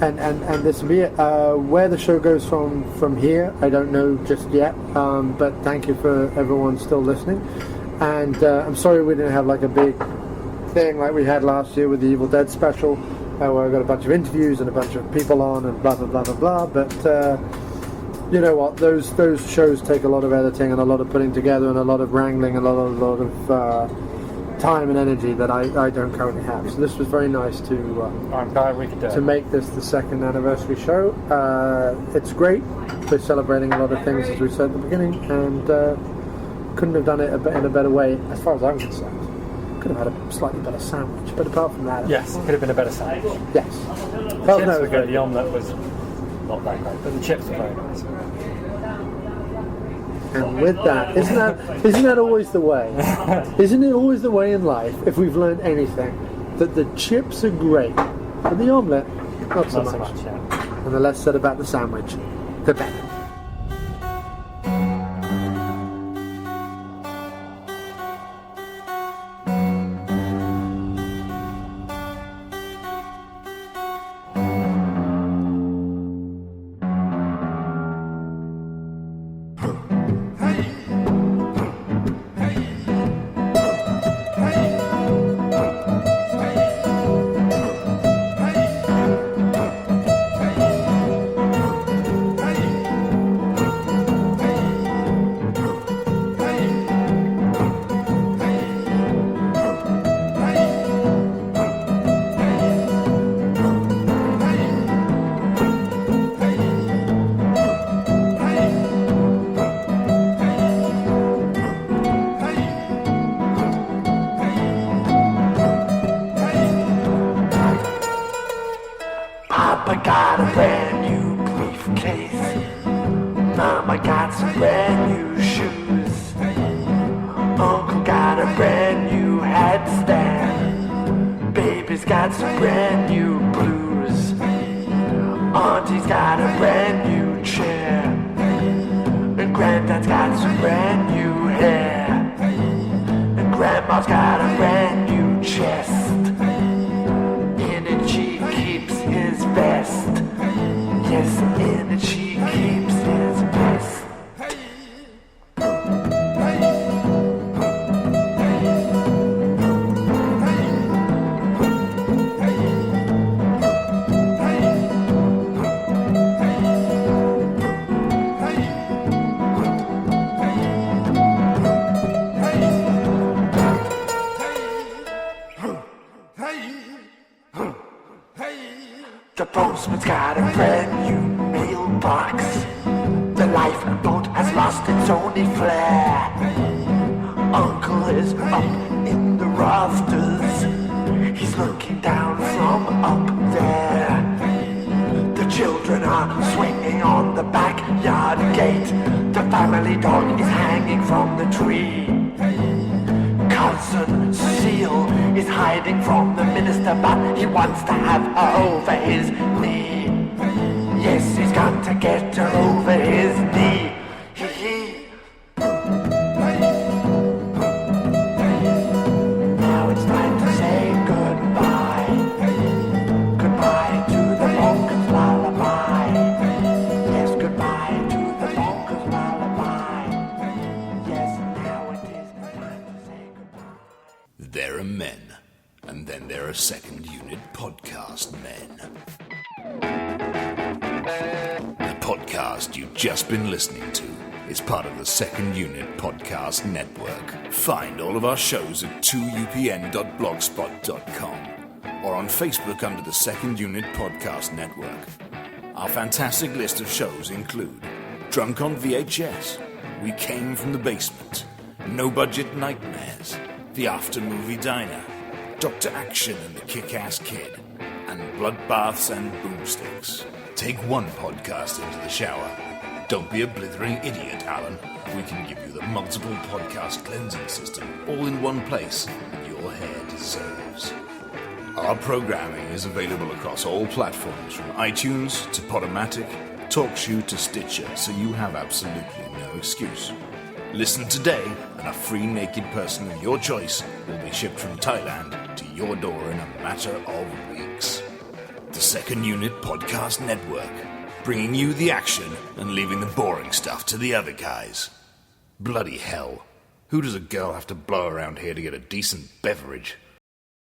and this will be it. Where the show goes from here, I don't know just yet, but thank you for everyone still listening. And I'm sorry we didn't have a big thing like we had last year with the Evil Dead special, where I got a bunch of interviews and a bunch of people on and blah blah blah blah blah. But you know what? Those shows take a lot of editing and a lot of putting together and a lot of wrangling and a lot of time and energy that I don't currently have. So this was very nice to. I'm glad we could do it. To make this the second anniversary show. It's great. We're celebrating a lot of things, as we said at the beginning, and couldn't have done it in a better way, as far as I'm concerned. Could have had a slightly better sandwich, but apart from that... Yes, could have been a better sandwich. Yes. The chips were good, the omelette was not that great, but the chips were very nice. And with that, isn't that always the way? Isn't it always the way in life, if we've learned anything, that the chips are great, but the omelette, not so much. Yeah. And the less said about the sandwich, the better. postman's got a brand new mailbox. The lifeboat has lost its only flair. Uncle is up in the rafters. He's looking down from up there. The children are swinging on the backyard gate. The family dog is hanging from the tree. Cousin Seal is hiding from the minister, but he wants to have her over his knee. Yes, he's got to get her over his knee. Now it's time to say goodbye. Goodbye to the bonkers lullaby. Yes, goodbye to the bonkers lullaby. Yes, now it is time to say goodbye. There are men, and then there are second unit podcast men. The podcast you've just been listening to is part of the Second Unit Podcast Network. Find all of our shows at 2upn.blogspot.com or on Facebook under the Second Unit Podcast Network. Our fantastic list of shows include Drunk on VHS, We Came from the Basement, No Budget Nightmares, The After Movie Diner, Dr.Action and the Kick-Ass Kid, and Bloodbaths and Boomsticks. Take one podcast into the shower. Don't be a blithering idiot, Alan. We can give you the multiple podcast cleansing system all in one place that your hair deserves. Our programming is available across all platforms from iTunes to Podomatic, TalkShoe to Stitcher, so you have absolutely no excuse. Listen today, and a free naked person of your choice will be shipped from Thailand to your door in a matter of weeks. The Second Unit Podcast Network, bringing you the action and leaving the boring stuff to the other guys. Bloody hell. Who does a girl have to blow around here to get a decent beverage?